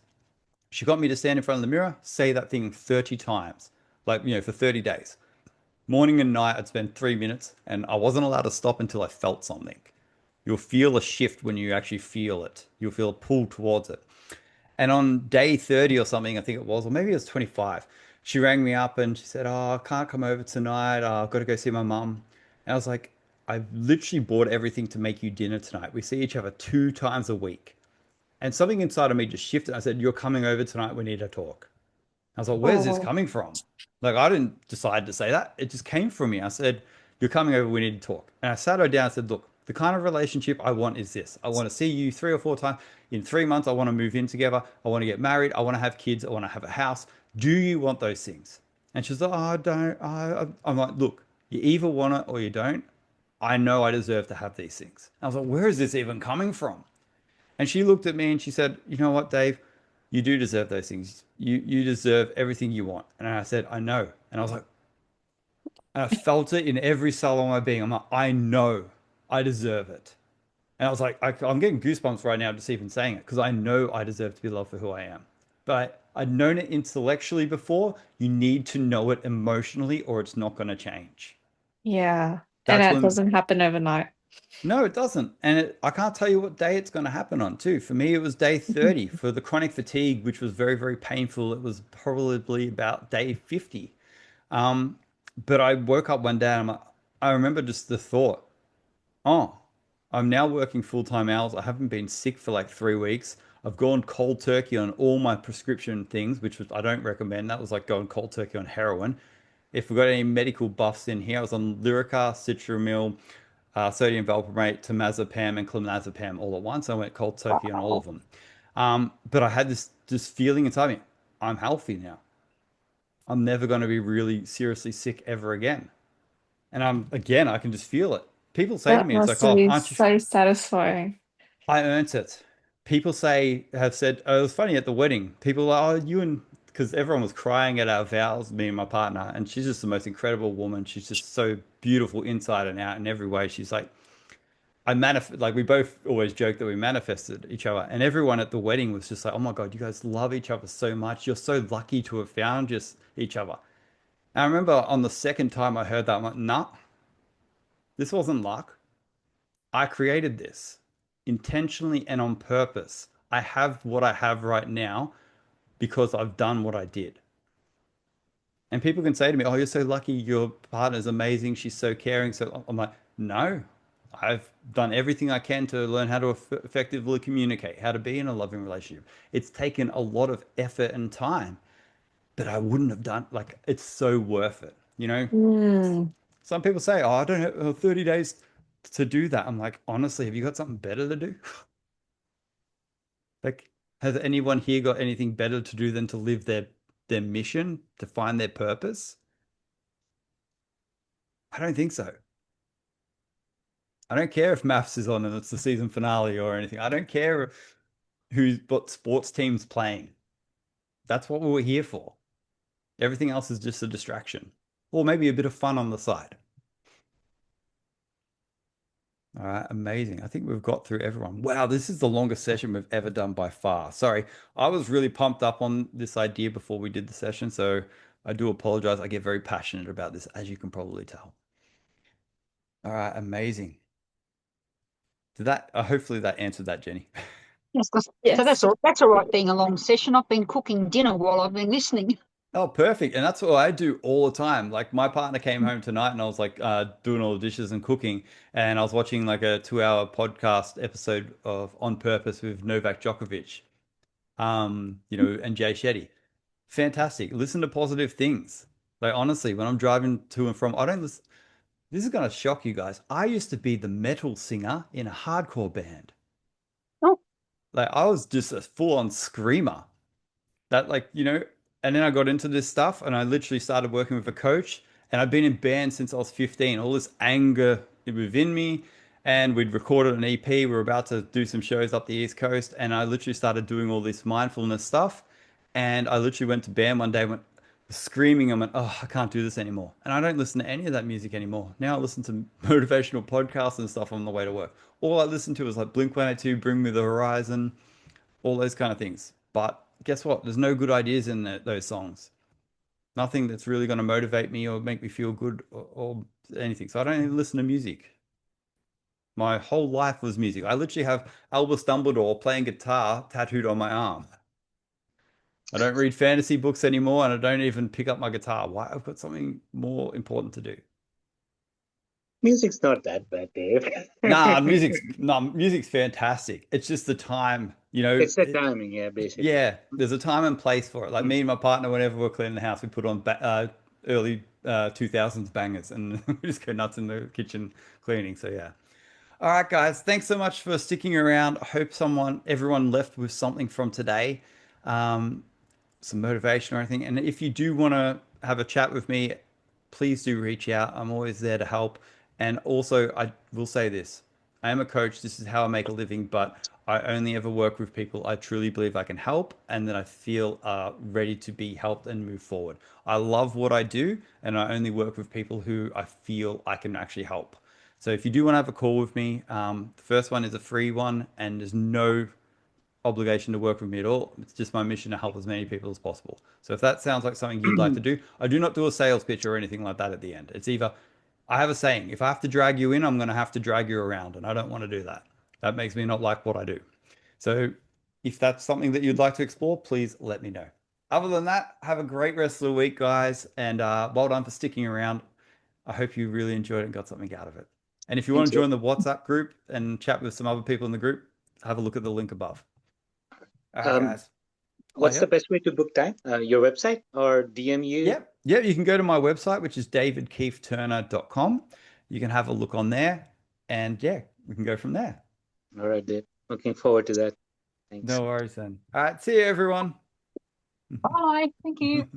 She got me to stand in front of the mirror, say that thing 30 times, like, for 30 days. Morning and night, I'd spend 3 minutes, and I wasn't allowed to stop until I felt something. You'll feel a shift when you actually feel it. You'll feel a pull towards it. And on day 30 or something, I think it was, or maybe it was 25, she rang me up and she said, "Oh, I can't come over tonight. I've got to go see my mum." And I was like, "I've literally bought everything to make you dinner tonight. We see each other 2 times a week." And something inside of me just shifted. I said, "You're coming over tonight. We need to talk." I was like, "Where's this Oh, coming from?" Like, I didn't decide to say that. It just came from me. I said, "You're coming over. We need to talk." And I sat her down and said, "Look, the kind of relationship I want is this. I want to see you 3 or 4 times. In 3 months, I want to move in together. I want to get married. I want to have kids. I want to have a house. Do you want those things?" And she's like, "Oh, I don't." I'm like, "Look, you either want it or you don't. I know I deserve to have these things." And I was like, "Where is this even coming from?" And she looked at me and she said, "You know what, Dave? You do deserve those things. You deserve everything you want." And I said, "I know." And I was like, and I felt it in every cell of my being. I'm like, "I know I deserve it." And I was like, I'm getting goosebumps right now just even saying it because I know I deserve to be loved for who I am. But I'd known it intellectually before. You need to know it emotionally or it's not going to change. yeah. And That's that when doesn't happen overnight. No, it doesn't. And I can't tell you what day it's going to happen on, too. For me, it was day 30. For the chronic fatigue, which was very, very painful, it was probably about day 50. Um, but I woke up one day and I remember just the thought, "Oh, I'm now working full-time hours. I haven't been sick for like 3 weeks. I've gone cold turkey on all my prescription things, which was I don't recommend. That was like going cold turkey on heroin. If we've got any medical buffs in here, I was on Lyrica, Citramil, sodium valproate, temazepam, and clonazepam all at once. I went cold turkey on all of them. But I had this feeling inside me, I'm healthy now. I'm never going to be really seriously sick ever again. And I can just feel it. People say to That me, it's like, must "Oh, be aren't you?" so satisfying. I earned it. People have said, oh, it was funny at the wedding. People were like, "Oh, you and," because everyone was crying at our vows, me and my partner, and she's just the most incredible woman. She's just so beautiful inside and out in every way. She's like, like we both always joke that we manifested each other, and everyone at the wedding was just like, "Oh my God, you guys love each other so much. You're so lucky to have found just each other." And I remember on the second time I heard that, I'm like, "Nah, this wasn't luck. I created this intentionally and on purpose. I have what I have right now because I've done what I did." And people can say to me, "Oh, you're so lucky. Your partner's amazing. She's so caring." So I'm like, "No, I've done everything I can to learn how to effectively communicate, how to be in a loving relationship. It's taken a lot of effort and time, but I wouldn't have done, like, it's so worth it. Mm. Some people say, "Oh, I don't have 30 days to do that." I'm like, honestly, have you got something better to do? Like, has anyone here got anything better to do than to live their mission, to find their purpose? I don't think so. I don't care if maths is on and it's the season finale or anything. I don't care what sports team's playing. That's what we were here for. Everything else is just a distraction. Or maybe a bit of fun on the side. All right, amazing. I think we've got through everyone. Wow, this is the longest session we've ever done by far. Sorry, I was really pumped up on this idea before we did the session, so I do apologize. I get very passionate about this, as you can probably tell. All right, amazing. Hopefully that answered that, Jenny. Yes, so Yes. that's all right being a long session. I've been cooking dinner while I've been listening. Oh, perfect. And that's what I do all the time. Like, my partner came home tonight and I was like doing all the dishes and cooking. And I was watching like a 2 hour podcast episode of On Purpose with Novak Djokovic. and Jay Shetty. Fantastic. Listen to positive things. Like honestly, when I'm driving to and from, I don't listen. This is gonna shock you guys. I used to be the metal singer in a hardcore band. Oh, Like I was just a full-on screamer. That and then I got into this stuff and I literally started working with a coach and I've been in bands since I was 15. All this anger within me, and we'd recorded an EP. We were about to do some shows up the East Coast, and I literally started doing all this mindfulness stuff. And I literally went to band one day, went screaming, and went, "Oh, I can't do this anymore." And I don't listen to any of that music anymore. Now I listen to motivational podcasts and stuff on the way to work. All I listen to is like Blink 182, Bring Me the Horizon, all those kind of things. But guess what? There's no good ideas in those songs. Nothing that's really going to motivate me or make me feel good or anything. So I don't even listen to music. My whole life was music. I literally have Albus Dumbledore playing guitar tattooed on my arm. I don't read fantasy books anymore, and I don't even pick up my guitar. Why? I've got something more important to do. Music's not that bad, Dave. Music's fantastic. It's just the time, It's the timing, yeah, basically. yeah, there's a time and place for it. Like me and my partner, whenever we're cleaning the house, we put on early 2000s bangers and we just go nuts in the kitchen cleaning. So yeah. All right, guys, thanks so much for sticking around. I hope everyone left with something from today. Some motivation or anything. And if you do want to have a chat with me, please do reach out. I'm always there to help. And also, I will say this: I am a coach. This is how I make a living, but I only ever work with people I truly believe I can help and that I feel are ready to be helped and move forward. I love what I do, and I only work with people who I feel I can actually help. So if you do want to have a call with me, the first one is a free one, and there's no obligation to work with me at all. It's just my mission to help as many people as possible. So if that sounds like something you'd like to do, I do not do a sales pitch or anything like that at the end. It's either, I have a saying, if I have to drag you in, I'm going to have to drag you around, and I don't want to do that. That makes me not like what I do. So if that's something that you'd like to explore, please let me know. Other than that, have a great rest of the week, guys, and well done for sticking around. I hope you really enjoyed it and got something out of it. And if you want Thank to you. join the WhatsApp group and chat with some other people in the group, have a look at the link above. All right, guys. What's the best way to book time? Your website or DM you? Yep. Yep. You can go to my website, which is davidkeefeturner.com. You can have a look on there, and yeah, we can go from there. All right, Dave. Looking forward to that. Thanks. No worries then. All right. See you, everyone. bye. Thank you.